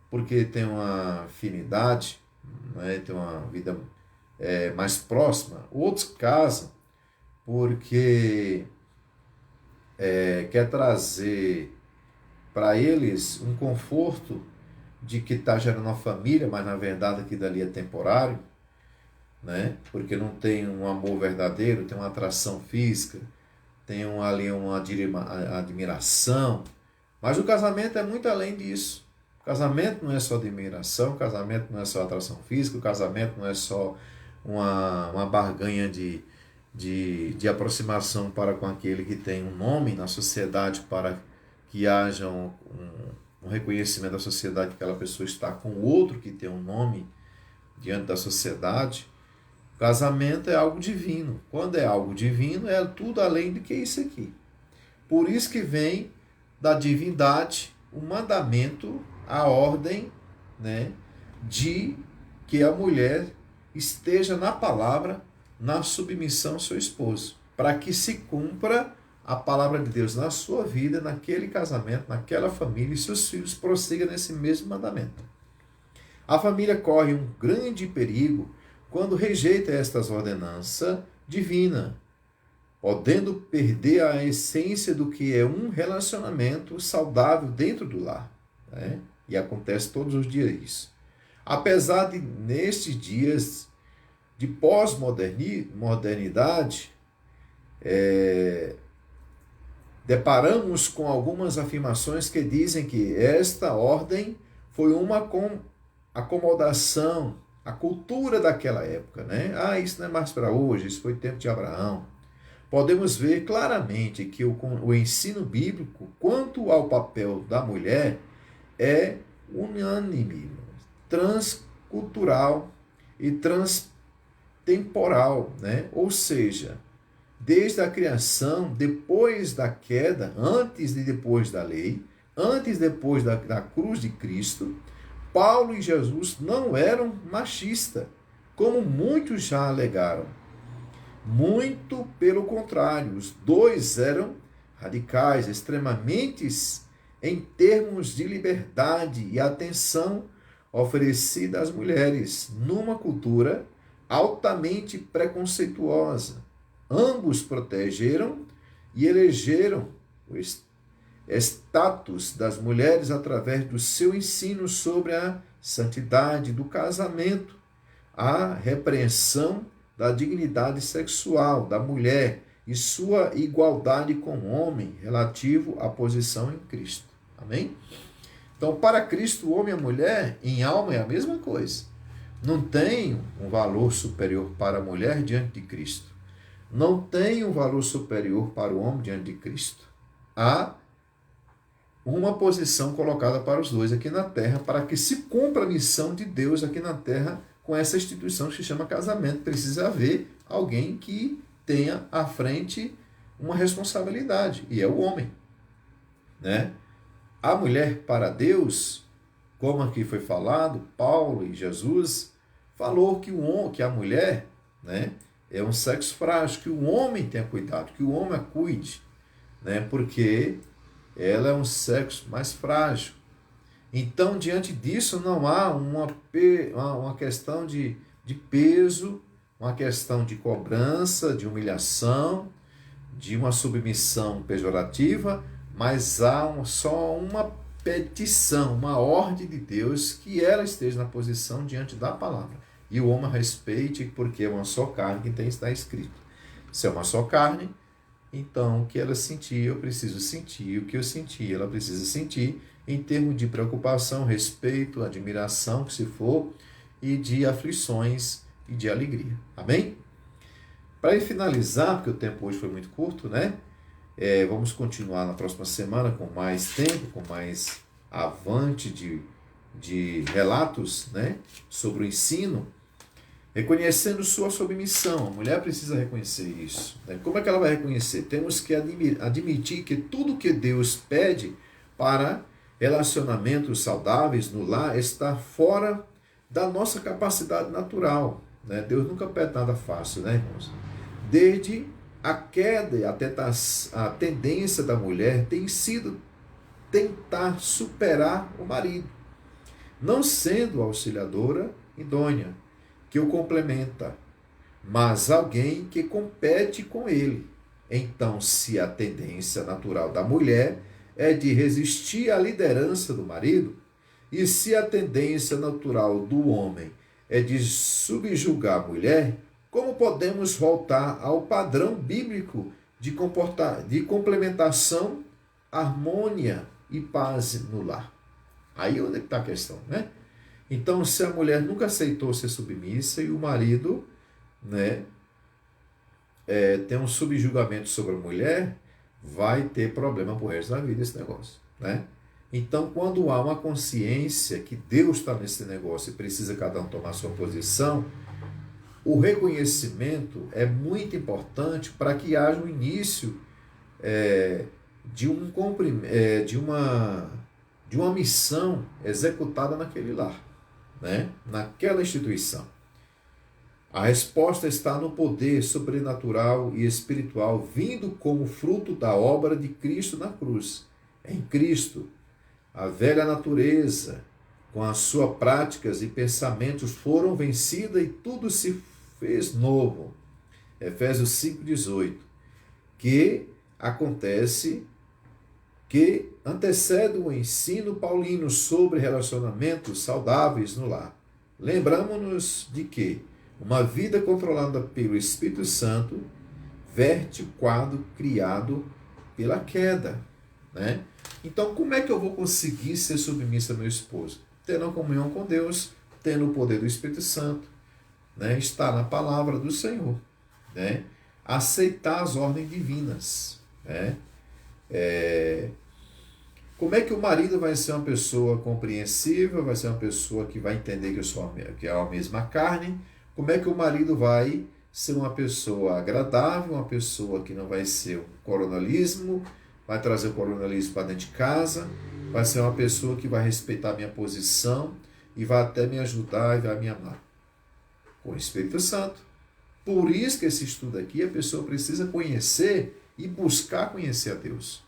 porque tem uma afinidade, né, tem uma vida mais próxima. Outros casam porque quer trazer para eles um conforto de que está gerando uma família, mas na verdade aquilo dali é temporário, né? Porque não tem um amor verdadeiro, tem uma atração física, tem ali uma admiração. Mas o casamento é muito além disso. O casamento não é só admiração, o casamento não é só atração física, o casamento não é só uma barganha de aproximação para com aquele que tem um nome na sociedade, para que haja um reconhecimento da sociedade que aquela pessoa está com o outro que tem um nome diante da sociedade. O casamento é algo divino. Quando é algo divino, é tudo além do que isso aqui. Por isso que vem da divindade o mandamento, a ordem, né, de que a mulher esteja na palavra, na submissão ao seu esposo, para que se cumpra a palavra de Deus na sua vida, naquele casamento, naquela família, e seus filhos prossigam nesse mesmo mandamento. A família corre um grande perigo quando rejeita estas ordenanças divinas, podendo perder a essência do que é um relacionamento saudável dentro do lar, né? E acontece todos os dias isso. Apesar de, nestes dias de pós-modernidade, deparamos com algumas afirmações que dizem que esta ordem foi uma acomodação à cultura daquela época, né? Isso não é mais para hoje, isso foi tempo de Abraão. Podemos ver claramente que o ensino bíblico quanto ao papel da mulher é unânime, transcultural e transtemporal, né? Ou seja, desde a criação, depois da queda, antes e depois da lei, antes e depois da cruz de Cristo, Paulo e Jesus não eram machistas, como muitos já alegaram. Muito pelo contrário, os dois eram radicais, extremamente em termos de liberdade e atenção oferecida às mulheres, numa cultura altamente preconceituosa. Ambos protegeram e elegeram o status das mulheres através do seu ensino sobre a santidade do casamento, a repreensão da dignidade sexual da mulher e sua igualdade com o homem relativo à posição em Cristo. Amém? Então, para Cristo, o homem e a mulher, em alma, é a mesma coisa. Não tem um valor superior para a mulher diante de Cristo. Não tem um valor superior para o homem diante de Cristo. Há uma posição colocada para os dois aqui na terra, para que se cumpra a missão de Deus aqui na terra com essa instituição que se chama casamento. Precisa haver alguém que tenha à frente uma responsabilidade, e é o homem, né? A mulher para Deus, como aqui foi falado, Paulo e Jesus falou que a mulher, né, é um sexo frágil, que o homem tenha cuidado, que o homem a cuide, né, porque ela é um sexo mais frágil. Então, diante disso, não há uma questão de peso, uma questão de cobrança, de humilhação, de uma submissão pejorativa, mas há só uma petição, uma ordem de Deus que ela esteja na posição diante da palavra. E o homem respeite, porque é uma só carne que está escrito. Se é uma só carne, Então, o que ela sentia, eu preciso sentir. O que eu senti, ela precisa sentir, em termos de preocupação, respeito, admiração, que se for, e de aflições e de alegria. Amém? Para finalizar, porque o tempo hoje foi muito curto, né? Vamos continuar na próxima semana com mais tempo, com mais avante de relatos, né? Sobre o ensino. Reconhecendo sua submissão. A mulher precisa reconhecer isso. Né? Como é que ela vai reconhecer? Temos que admitir que tudo que Deus pede para relacionamentos saudáveis no lar está fora da nossa capacidade natural. Né? Deus nunca pede nada fácil, né, irmãos? Desde a queda e até a tendência da mulher tem sido tentar superar o marido, não sendo auxiliadora idônea, que o complementa, mas alguém que compete com ele. Então, se a tendência natural da mulher é de resistir à liderança do marido, e se a tendência natural do homem é de subjugar a mulher, como podemos voltar ao padrão bíblico de complementação, harmonia e paz no lar? Aí onde está a questão, né? Então, se a mulher nunca aceitou ser submissa e o marido, né, tem um subjugamento sobre a mulher, vai ter problema pro resto da vida esse negócio, né? Então, quando há uma consciência que Deus está nesse negócio e precisa cada um tomar sua posição, o reconhecimento é muito importante para que haja um início de uma missão executada naquele lar, né? Naquela instituição. A resposta está no poder sobrenatural e espiritual vindo como fruto da obra de Cristo na cruz. Em Cristo, a velha natureza, com as suas práticas e pensamentos, foram vencidas e tudo se fez novo. Efésios 5,18. Que acontece que antecede o ensino paulino sobre relacionamentos saudáveis no lar. Lembramos-nos de que uma vida controlada pelo Espírito Santo verte o quadro criado pela queda, né? Então, como é que eu vou conseguir ser submissa ao meu esposo? Tendo a comunhão com Deus, tendo o poder do Espírito Santo, né? Estar na palavra do Senhor, né? Aceitar as ordens divinas, né? Como é que o marido vai ser uma pessoa compreensiva, vai ser uma pessoa que vai entender que é a mesma carne? Como é que o marido vai ser uma pessoa agradável, uma pessoa que não vai ser o coronalismo, vai trazer o coronalismo para dentro de casa, vai ser uma pessoa que vai respeitar a minha posição e vai até me ajudar e vai me amar? Com o Espírito Santo. Por isso que esse estudo aqui, a pessoa precisa conhecer e buscar conhecer a Deus.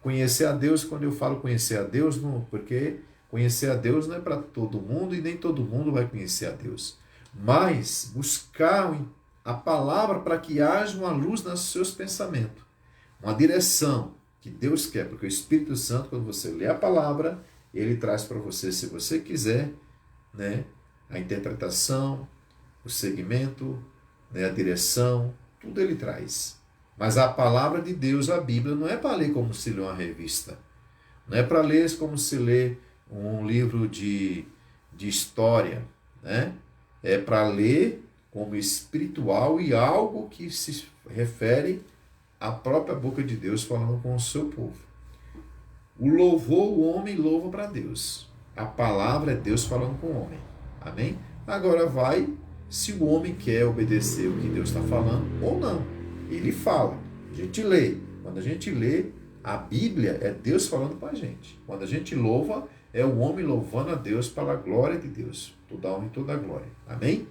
Conhecer a Deus, quando eu falo conhecer a Deus, não, porque conhecer a Deus não é para todo mundo e nem todo mundo vai conhecer a Deus. Mas buscar a palavra para que haja uma luz nos seus pensamentos, uma direção que Deus quer, porque o Espírito Santo, quando você lê a palavra, ele traz para você, se você quiser, né, a interpretação, o segmento, né, a direção, tudo ele traz. Mas a palavra de Deus, a Bíblia, não é para ler como se lê uma revista. Não é para ler como se lê um livro de história, né? É para ler como espiritual e algo que se refere à própria boca de Deus falando com o seu povo. O louvor, o homem louva para Deus. A palavra é Deus falando com o homem. Amém? Agora vai se o homem quer obedecer o que Deus está falando ou não. Ele fala, a gente lê. Quando a gente lê, a Bíblia é Deus falando para a gente. Quando a gente louva, é o homem louvando a Deus para a glória de Deus. Toda honra e toda glória. Amém?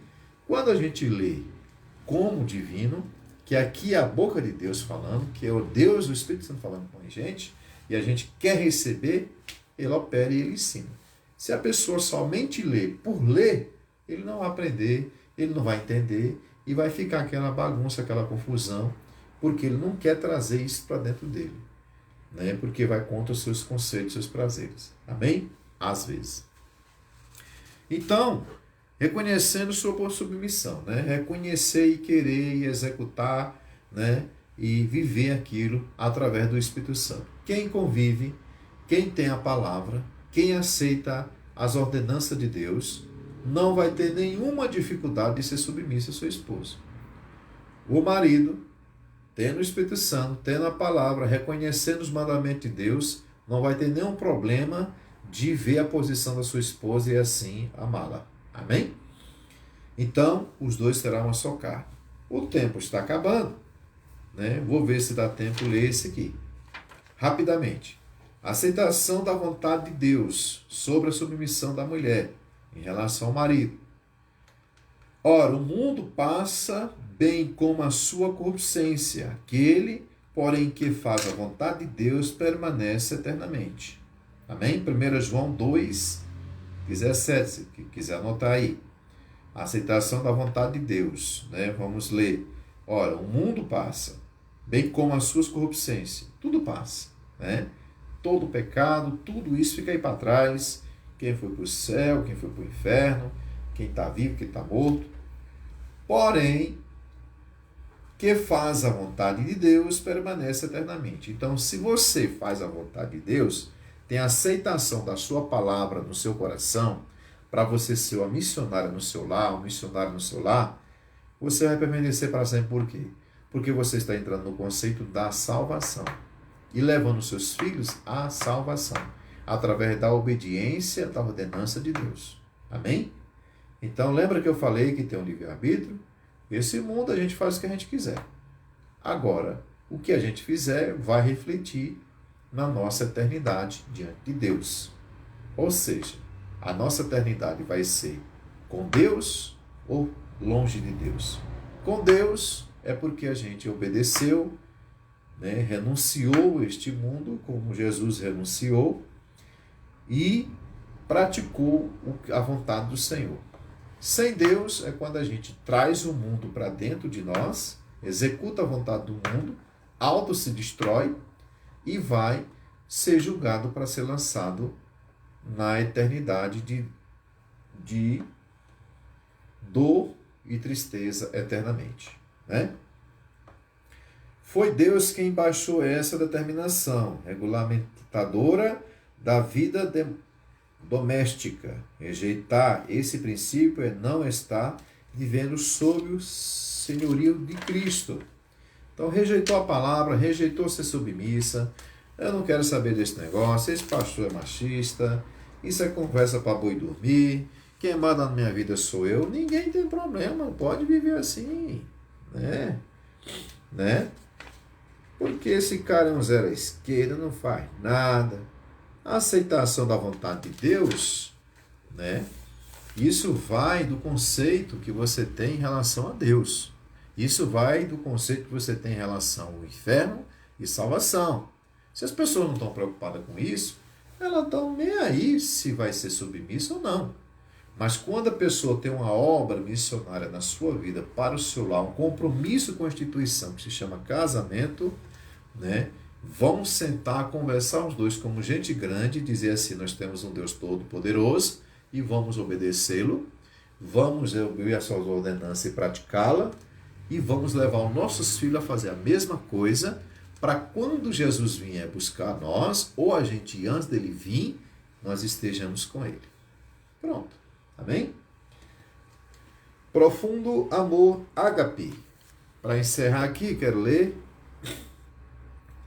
Quando a gente lê como divino, que aqui é a boca de Deus falando, que é o Deus, o Espírito Santo falando com a gente, e a gente quer receber, ele opera e ele ensina. Se a pessoa somente lê por ler, ele não vai aprender, ele não vai entender, e vai ficar aquela bagunça, aquela confusão, porque ele não quer trazer isso para dentro dele, né? Porque vai contra os seus conceitos, seus prazeres. Amém? Às vezes. Então, reconhecendo sua submissão, né? Reconhecer e querer e executar, né, e viver aquilo através do Espírito Santo. Quem convive, quem tem a palavra, quem aceita as ordenanças de Deus, não vai ter nenhuma dificuldade de ser submisso à sua esposa. O marido, tendo o Espírito Santo, tendo a palavra, reconhecendo os mandamentos de Deus, não vai ter nenhum problema de ver a posição da sua esposa e assim amá-la. Amém? Então, os dois serão uma só carne. O tempo está acabando, né? Vou ver se dá tempo de ler esse aqui. Rapidamente. Aceitação da vontade de Deus sobre a submissão da mulher em relação ao marido. Ora, o mundo passa bem como a sua concupiscência. Aquele, porém, que faz a vontade de Deus permanece eternamente. Amém? 1 João 2, 17, se quiser anotar aí. A aceitação da vontade de Deus, né? Vamos ler. Ora, o mundo passa, bem como as suas concupiscências. Tudo passa, né? Todo pecado, tudo isso fica aí para trás. Quem foi para o céu, quem foi para o inferno, quem está vivo, quem está morto. Porém, que faz a vontade de Deus permanece eternamente. Então, se você faz a vontade de Deus, tem a aceitação da sua palavra no seu coração, para você ser uma missionária no seu lar, um missionário no seu lar, você vai permanecer para sempre. Por quê? Porque você está entrando no conceito da salvação e levando seus filhos à salvação, através da obediência da ordenança de Deus. Amém? Então, lembra que eu falei que tem um livre-arbítrio? Esse mundo a gente faz o que a gente quiser. Agora, o que a gente fizer vai refletir na nossa eternidade diante de Deus. Ou seja, a nossa eternidade vai ser com Deus ou longe de Deus. Com Deus é porque a gente obedeceu, né, renunciou este mundo, como Jesus renunciou, e praticou a vontade do Senhor. Sem Deus é quando a gente traz o mundo para dentro de nós, executa a vontade do mundo, auto se destrói e vai ser julgado para ser lançado na eternidade de dor e tristeza eternamente, né? Foi Deus quem baixou essa determinação regulamentadora da vida doméstica. Rejeitar esse princípio é não estar vivendo sob o senhorio de Cristo. Então, rejeitou a palavra, rejeitou ser submissa. Eu não quero saber desse negócio, esse pastor é machista, isso é conversa para boi dormir, quem manda na minha vida sou eu. Ninguém tem problema, pode viver assim, né? Porque esse cara é um zero à esquerda, não faz nada. A aceitação da vontade de Deus, né? Isso vai do conceito que você tem em relação a Deus. Isso vai do conceito que você tem em relação ao inferno e salvação. Se as pessoas não estão preocupadas com isso, elas estão nem aí se vai ser submissa ou não. Mas quando a pessoa tem uma obra missionária na sua vida, para o seu lar, um compromisso com a instituição que se chama casamento, né? Vão sentar, conversar os dois como gente grande, dizer assim: nós temos um Deus todo-poderoso e vamos obedecê-lo, vamos ouvir as suas ordenanças e praticá-la, e vamos levar os nossos filhos a fazer a mesma coisa, para quando Jesus vier buscar nós, ou a gente antes dele vir, nós estejamos com ele. Pronto. Amém? Profundo amor ágape. Para encerrar aqui, quero ler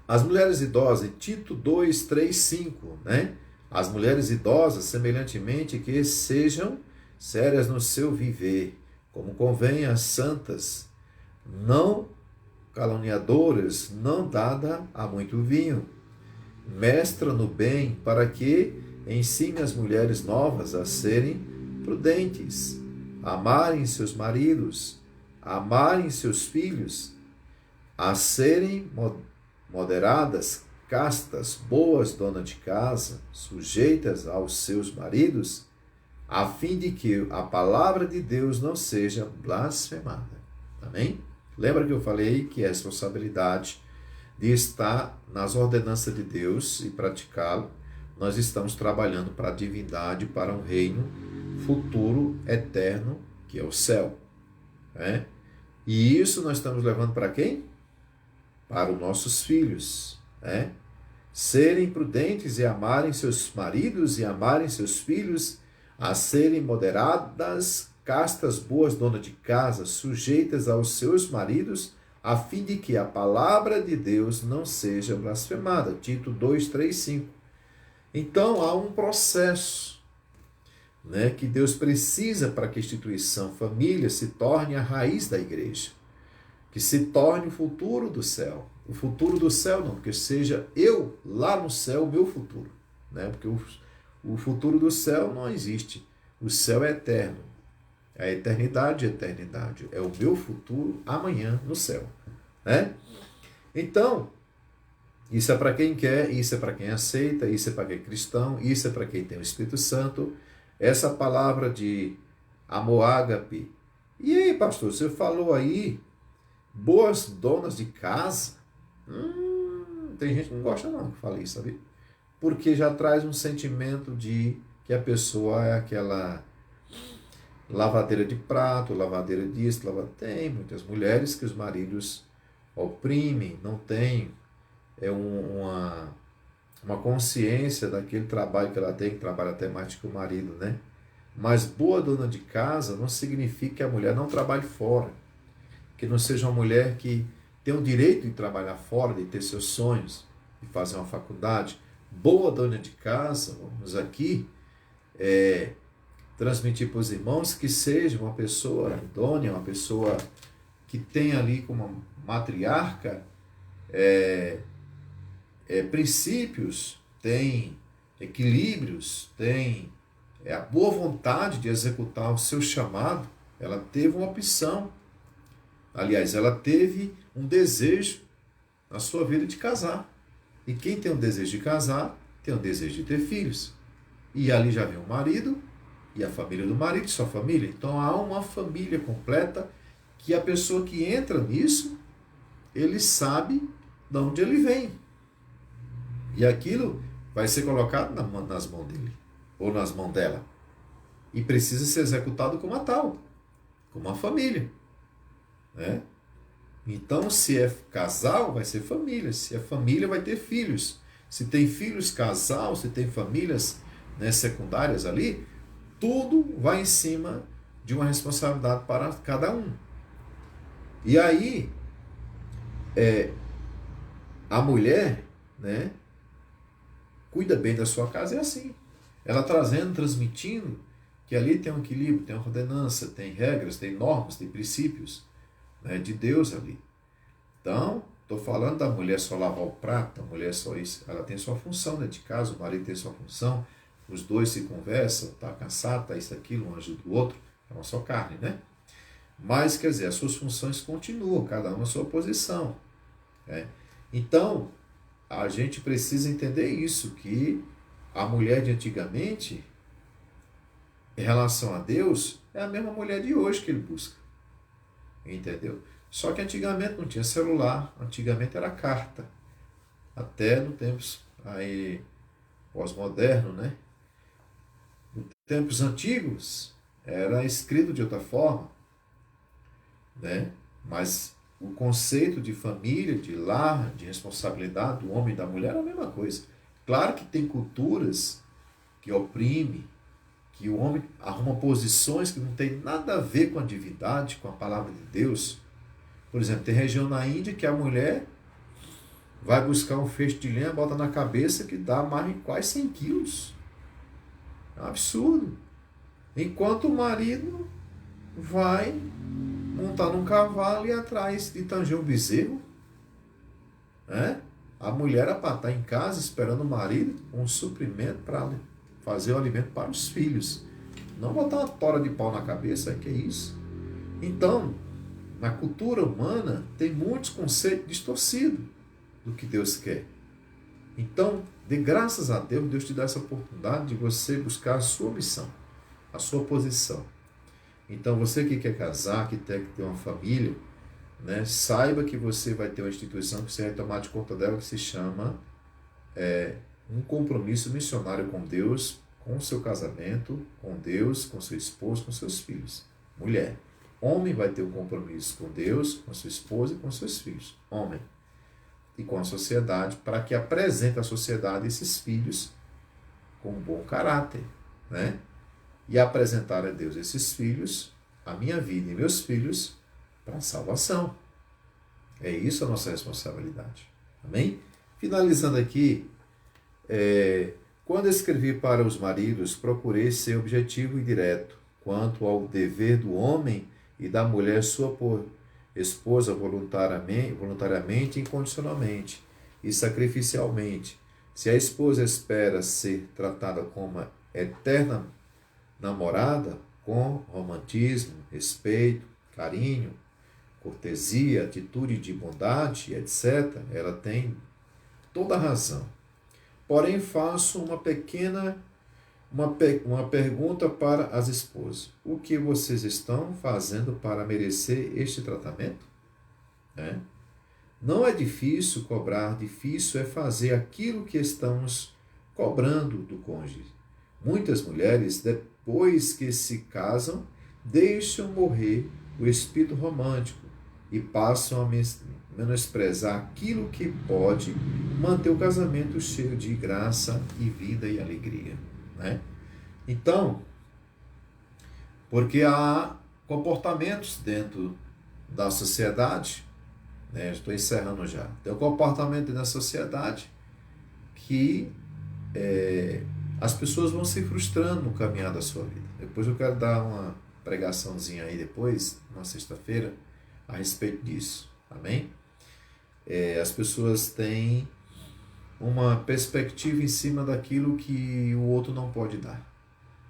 as mulheres idosas, em Tito 2, 3, 5, né? As mulheres idosas, semelhantemente, que sejam sérias no seu viver, como convém às santas, não caluniadoras, não dada a muito vinho, mestra no bem, para que ensine as mulheres novas a serem prudentes, amarem seus maridos, amarem seus filhos, a serem moderadas, castas, boas donas de casa, sujeitas aos seus maridos, a fim de que a palavra de Deus não seja blasfemada. Amém? Lembra que eu falei que é a responsabilidade de estar nas ordenanças de Deus e praticá-lo. Nós estamos trabalhando para a divindade, para um reino futuro, eterno, que é o céu. Né? E isso nós estamos levando para quem? para os nossos filhos, né? Serem prudentes e amarem seus maridos e amarem seus filhos, a serem moderadas, castas, boas donas de casa, sujeitas aos seus maridos, a fim de que a palavra de Deus não seja blasfemada. Tito 2, 3, 5. Então há um processo, né, que Deus precisa para que a instituição família se torne a raiz da igreja, que se torne o futuro do céu. O futuro do céu não, porque seja eu lá no céu o meu futuro, né? Porque o futuro do céu não existe. O céu é eterno. A eternidade é eternidade. É o meu futuro amanhã no céu, né? Então, isso é para quem quer, isso é para quem aceita, isso é para quem é cristão, isso é para quem tem o Espírito Santo. Essa palavra de amor ágape. E aí, pastor, você falou aí boas donas de casa? Tem gente que não gosta não que fale isso, sabe? Porque já traz um sentimento de que a pessoa é aquela lavadeira de prato, lavadeira disso, tem muitas mulheres que os maridos oprimem, não têm uma consciência daquele trabalho que ela tem, que trabalha até mais que o marido, né? Mas boa dona de casa não significa que a mulher não trabalhe fora, que não seja uma mulher que tem o direito de trabalhar fora, de ter seus sonhos, de fazer uma faculdade. Boa dona de casa, vamos aqui transmitir para os irmãos que seja uma pessoa idônea, uma pessoa que tem ali como matriarca princípios, tem equilíbrios, tem a boa vontade de executar o seu chamado. Ela teve uma opção. Aliás, ela teve um desejo na sua vida de casar. E quem tem um desejo de casar, tem um desejo de ter filhos. E ali já vem o marido, e a família do marido, sua família. Então há uma família completa que a pessoa que entra nisso, ele sabe de onde ele vem. E aquilo vai ser colocado nas mãos dele, ou nas mãos dela. E precisa ser executado como a tal, como uma família. Né? Então, se é casal, vai ser família. Se é família, vai ter filhos. Se tem filhos, casal, se tem famílias, né, secundárias ali, tudo vai em cima de uma responsabilidade para cada um. E aí, a mulher, né, cuida bem da sua casa, é assim. Ela transmitindo que ali tem um equilíbrio, tem uma ordenança, tem regras, tem normas, tem princípios, né, de Deus ali. Então, estou falando da mulher só lavar o prato, a mulher só isso, ela tem sua função dentro de casa, o marido tem sua função, os dois se conversam, está cansado, está isso, aquilo, um ajuda o outro, é uma só carne, né? Mas, quer dizer, as suas funções continuam, cada uma na sua posição. Né? Então, a gente precisa entender isso, que a mulher de antigamente, em relação a Deus, é a mesma mulher de hoje que ele busca. Entendeu? Só que antigamente não tinha celular, antigamente era carta. Até no tempos aí pós-moderno, né? Nos tempos antigos era escrito de outra forma, né? Mas o conceito de família, de lar, de responsabilidade do homem e da mulher é a mesma coisa. Claro que tem culturas que oprimem, que o homem arruma posições que não tem nada a ver com a divindade, com a palavra de Deus. Por exemplo, tem região na Índia que a mulher vai buscar um feixe de lenha, bota na cabeça, que dá mais de quase 100 quilos. É um absurdo. Enquanto o marido vai montar num cavalo e atrás de tanger um bezerro. Né? A mulher é para estar em casa esperando o marido um suprimento para fazer o alimento para os filhos. Não botar uma tora de pau na cabeça, que é isso? Então, na cultura humana, tem muitos conceitos distorcidos do que Deus quer. Então, dê graças a Deus, Deus te dá essa oportunidade de você buscar a sua missão, a sua posição. Então, você que quer casar, que quer ter uma família, né, saiba que você vai ter uma instituição que você vai tomar de conta dela, que se chama um compromisso missionário com Deus, com o seu casamento, com Deus, com seu esposo, com seus filhos. Mulher. Homem vai ter um compromisso com Deus, com sua esposa e com seus filhos. Homem. e com a sociedade, para que apresente à sociedade esses filhos com bom caráter, né? E apresentar a Deus esses filhos, a minha vida e meus filhos, para a salvação. É isso a nossa responsabilidade. Amém? Finalizando aqui, quando escrevi para os maridos, procurei ser objetivo e direto quanto ao dever do homem e da mulher sua esposa voluntariamente, incondicionalmente e sacrificialmente. Se a esposa espera ser tratada como eterna namorada, com romantismo, respeito, carinho, cortesia, atitude de bondade, etc., ela tem toda a razão. Porém, faço uma pergunta para as esposas. O que vocês estão fazendo para merecer este tratamento? Não é difícil cobrar, difícil é fazer aquilo que estamos cobrando do cônjuge. Muitas mulheres, depois que se casam, deixam morrer o espírito romântico e passam a menosprezar aquilo que pode manter o casamento cheio de graça e vida e alegria. Então, porque há comportamentos dentro da sociedade, estou encerrando já, tem um comportamento dentro da sociedade que as pessoas vão se frustrando no caminhar da sua vida. Depois eu quero dar uma pregaçãozinha aí depois, na sexta-feira, a respeito disso. Amém? As pessoas têm uma perspectiva em cima daquilo que o outro não pode dar.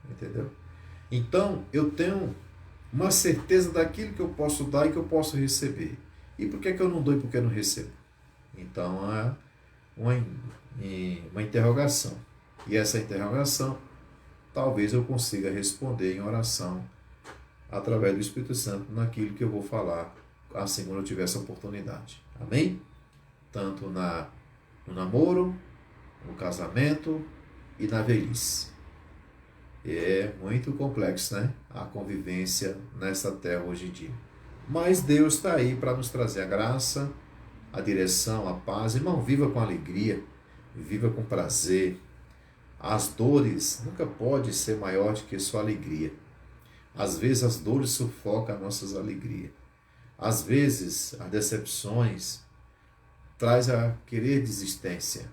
Entendeu? Então, eu tenho uma certeza daquilo que eu posso dar e que eu posso receber. E por que eu não dou e por que eu não recebo? Então, há uma interrogação. E essa interrogação, talvez eu consiga responder em oração, através do Espírito Santo, naquilo que eu vou falar, assim quando eu tiver essa oportunidade. Amém? Tanto no namoro, no casamento e na velhice. É muito complexo, né? A convivência nessa terra hoje em dia. Mas Deus está aí para nos trazer a graça, a direção, a paz. Irmão, viva com alegria, viva com prazer. As dores nunca podem ser maior do que sua alegria. Às vezes as dores sufocam as nossas alegrias. Às vezes as decepções traz a querer desistência.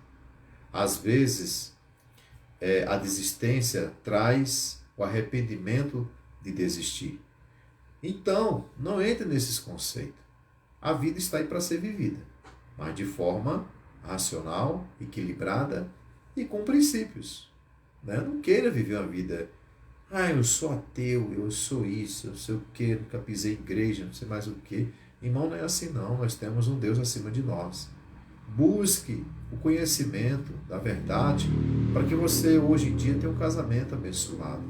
Às vezes a desistência traz o arrependimento de desistir. Então, não entre nesses conceitos. A vida está aí para ser vivida, mas de forma racional, equilibrada e com princípios. Não queira viver uma vida, eu sou ateu, eu sou isso, eu sei o que, nunca pisei em igreja, não sei mais o que. Irmão, não é assim não, nós temos um Deus acima de nós. Busque o conhecimento da verdade para que você hoje em dia tenha um casamento abençoado,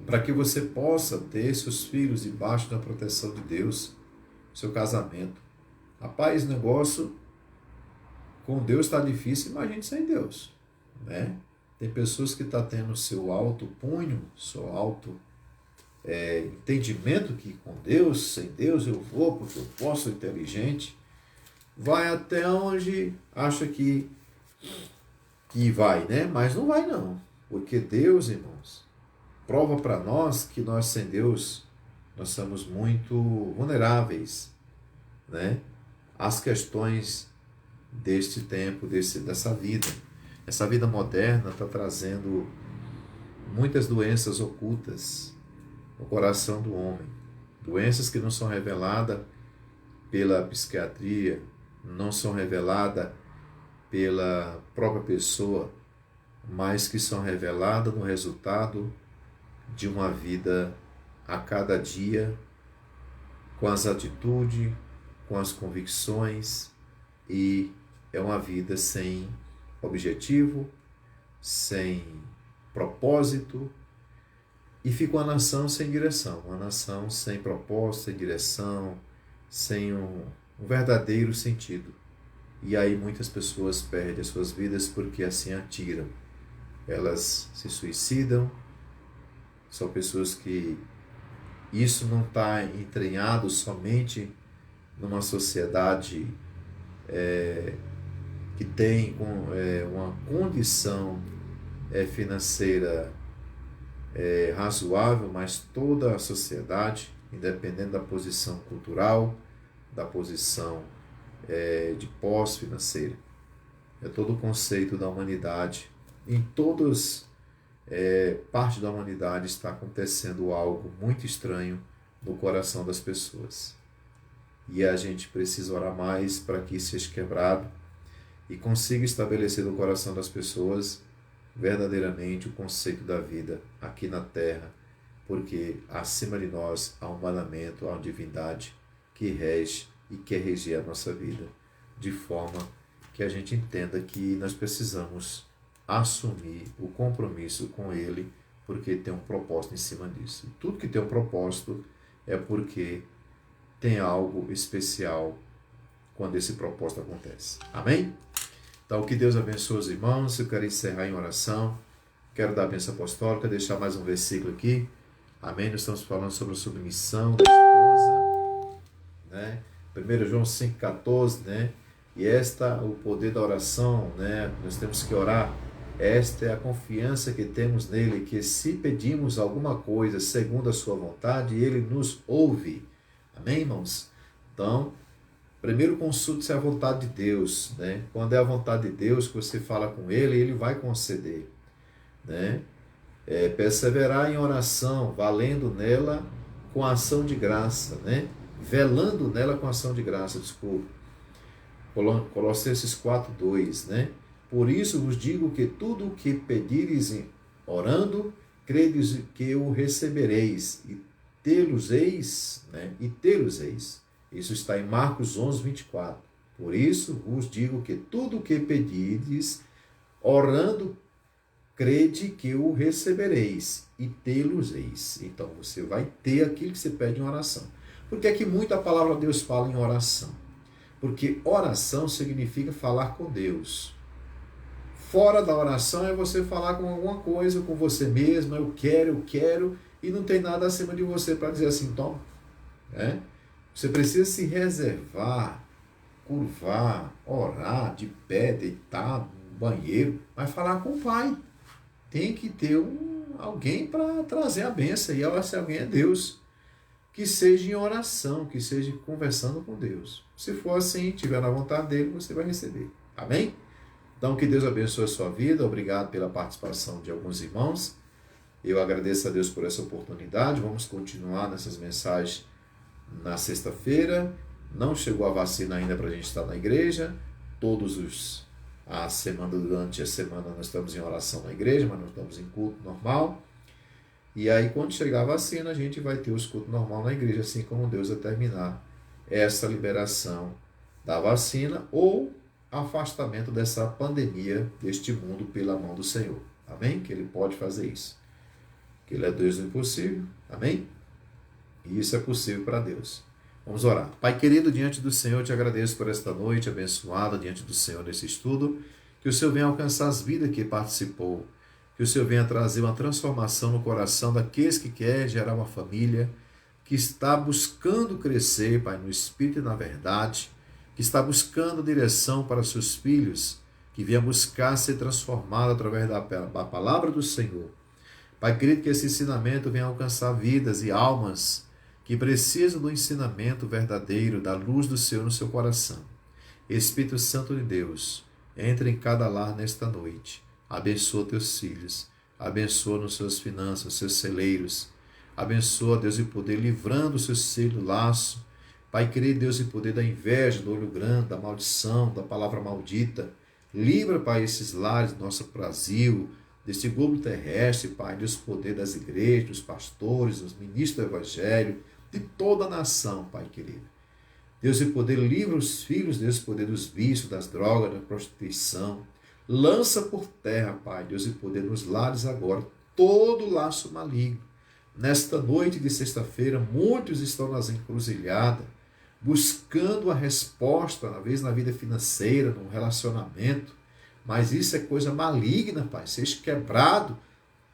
para que você possa ter seus filhos debaixo da proteção de Deus, seu casamento. Rapaz, negócio com Deus está difícil, imagine sem Deus, Tem pessoas que estão tendo seu alto punho, seu alto entendimento que com Deus, sem Deus eu vou, porque eu posso, sou inteligente, vai até onde acha que vai, mas não vai não, porque Deus, irmãos, prova para nós que nós sem Deus, nós somos muito vulneráveis, às questões deste tempo, dessa vida. Essa vida moderna está trazendo muitas doenças ocultas no coração do homem. Doenças que não são reveladas pela psiquiatria, não são reveladas pela própria pessoa, mas que são reveladas no resultado de uma vida a cada dia, com as atitudes, com as convicções, e é uma vida sem objetivo, sem propósito, e fica uma nação sem direção, uma nação sem propósito, sem direção, sem um verdadeiro sentido. E aí muitas pessoas perdem as suas vidas porque assim atiram. Elas se suicidam, são pessoas que isso não está entranhado somente numa sociedade que tem uma condição financeira razoável, mas toda a sociedade, independente da posição cultural, da posição de posse financeira, é todo o conceito da humanidade. Em todas partes da humanidade está acontecendo algo muito estranho no coração das pessoas. E a gente precisa orar mais para que isso seja quebrado e consiga estabelecer no coração das pessoas verdadeiramente o conceito da vida aqui na Terra, porque acima de nós há um mandamento, há uma divindade que rege e quer reger a nossa vida, de forma que a gente entenda que nós precisamos assumir o compromisso com Ele, porque tem um propósito em cima disso. E tudo que tem um propósito é porque tem algo especial quando esse propósito acontece. Amém? Então, que Deus abençoe os irmãos. Eu quero encerrar em oração. Quero dar a bênção apostólica, deixar mais um versículo aqui. Amém? Nós estamos falando sobre a submissão da esposa, né? 1 João 5,14, né? E o poder da oração, né? Nós temos que orar. Esta é a confiança que temos nele, que se pedimos alguma coisa segundo a sua vontade, ele nos ouve. Amém, irmãos? Então, primeiro consulte se é a vontade de Deus, né? Quando é a vontade de Deus que você fala com ele, ele vai conceder, né? Perseverar em oração, valendo nela com ação de graça, né? Velando nela com ação de graça, desculpa. Colossenses 4:2, né? Por isso vos digo que tudo o que pedires orando, credes que o recebereis, e tê-los-eis, né? E tê-los-eis. Isso está em Marcos 11:24. Por isso vos digo que tudo o que pedires orando, crede que o recebereis, e tê-los-eis. Então você vai ter aquilo que você pede em oração. Por que é que muito a palavra de Deus fala em oração? Porque oração significa falar com Deus. Fora da oração é você falar com alguma coisa, com você mesmo, eu quero, e não tem nada acima de você para dizer assim, toma. Você precisa se reservar, curvar, orar, de pé, deitado, no banheiro, mas falar com o Pai. Tem que ter alguém para trazer a bênção, e esse alguém é Deus. Que seja em oração, que seja conversando com Deus. Se for assim, tiver na vontade dele, você vai receber. Amém? Então, que Deus abençoe a sua vida. Obrigado pela participação de alguns irmãos. Eu agradeço a Deus por essa oportunidade. Vamos continuar nessas mensagens na sexta-feira. Não chegou a vacina ainda para a gente estar na igreja. A semana, durante a semana, nós estamos em oração na igreja, mas nós estamos em culto normal. E aí, quando chegar a vacina, a gente vai ter os cultos normal na igreja, assim como Deus vai terminar essa liberação da vacina ou afastamento dessa pandemia deste mundo pela mão do Senhor. Amém? Que Ele pode fazer isso. Que Ele é Deus do impossível. Amém? E isso é possível para Deus. Vamos orar. Pai querido, diante do Senhor, eu te agradeço por esta noite abençoada diante do Senhor nesse estudo. Que o Senhor venha alcançar as vidas que participou. Que o Senhor venha trazer uma transformação no coração daqueles que querem gerar uma família, que está buscando crescer, Pai, no Espírito e na verdade, que está buscando direção para seus filhos, que venha buscar ser transformado através da palavra do Senhor. Pai querido, que esse ensinamento venha alcançar vidas e almas que precisam do ensinamento verdadeiro, da luz do Senhor no seu coração. Espírito Santo de Deus, entre em cada lar nesta noite. Abençoa teus filhos, abençoa nos seus finanças, nos seus celeiros, abençoa, Deus, e poder, livrando os seus filhos do laço. Pai querido, Deus, e poder da inveja, do olho grande, da maldição, da palavra maldita. Livra, Pai, esses lares do nosso Brasil, desse globo terrestre, Pai, Deus, poder das igrejas, dos pastores, dos ministros do Evangelho, de toda a nação, Pai querido. Deus, e poder, livra os filhos, Deus, poder dos vícios, das drogas, da prostituição. Lança por terra, Pai, Deus, e poder nos lares agora, todo laço maligno. Nesta noite de sexta-feira, muitos estão nas encruzilhadas, buscando a resposta, às vezes na vida financeira, no relacionamento, mas isso é coisa maligna, Pai. Seja quebrado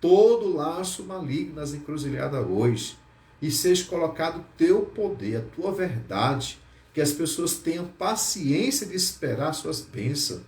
todo laço maligno nas encruzilhadas hoje, e seja colocado o teu poder, a tua verdade, que as pessoas tenham paciência de esperar suas bênçãos,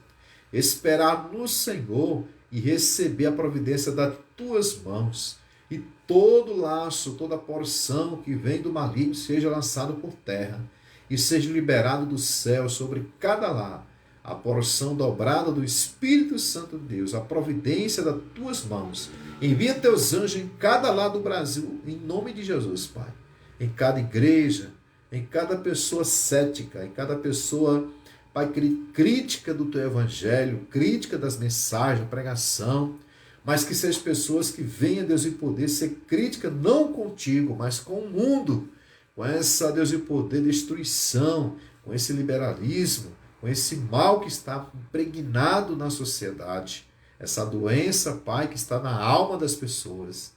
esperar no Senhor e receber a providência das tuas mãos. E todo laço, toda porção que vem do maligno seja lançado por terra e seja liberado do céu sobre cada lar a porção dobrada do Espírito Santo de Deus, a providência das tuas mãos. Envia teus anjos em cada lado do Brasil, em nome de Jesus, Pai. Em cada igreja, em cada pessoa cética, em cada pessoa, Pai, crítica do teu evangelho, crítica das mensagens, pregação, mas que sejam pessoas que venham, Deus, em poder ser crítica não contigo, mas com o mundo, com essa, Deus, em poder, destruição, com esse liberalismo, com esse mal que está impregnado na sociedade, essa doença, Pai, que está na alma das pessoas,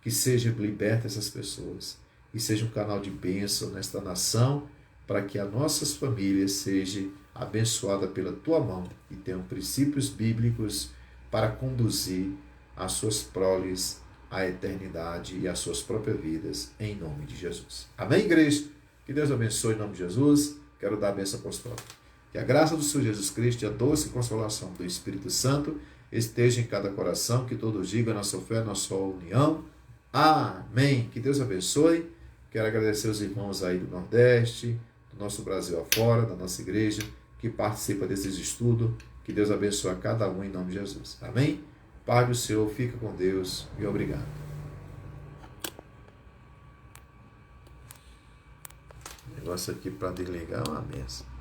que seja liberta essas pessoas, e seja um canal de bênção nesta nação, para que as nossas famílias sejam abençoadas pela Tua mão e tenham princípios bíblicos para conduzir as suas proles à eternidade e às suas próprias vidas, em nome de Jesus. Amém, igreja? Que Deus abençoe em nome de Jesus. Quero dar a bênção apostólica. Que a graça do Senhor Jesus Cristo e a doce consolação do Espírito Santo esteja em cada coração, que todos digam a nossa fé, a nossa união. Amém. Que Deus abençoe. Quero agradecer os irmãos aí do Nordeste, do nosso Brasil afora, da nossa igreja, que participa desses estudos. Que Deus abençoe a cada um em nome de Jesus. Amém? Pai do Senhor, fica com Deus e obrigado. O negócio aqui para desligar é uma benção.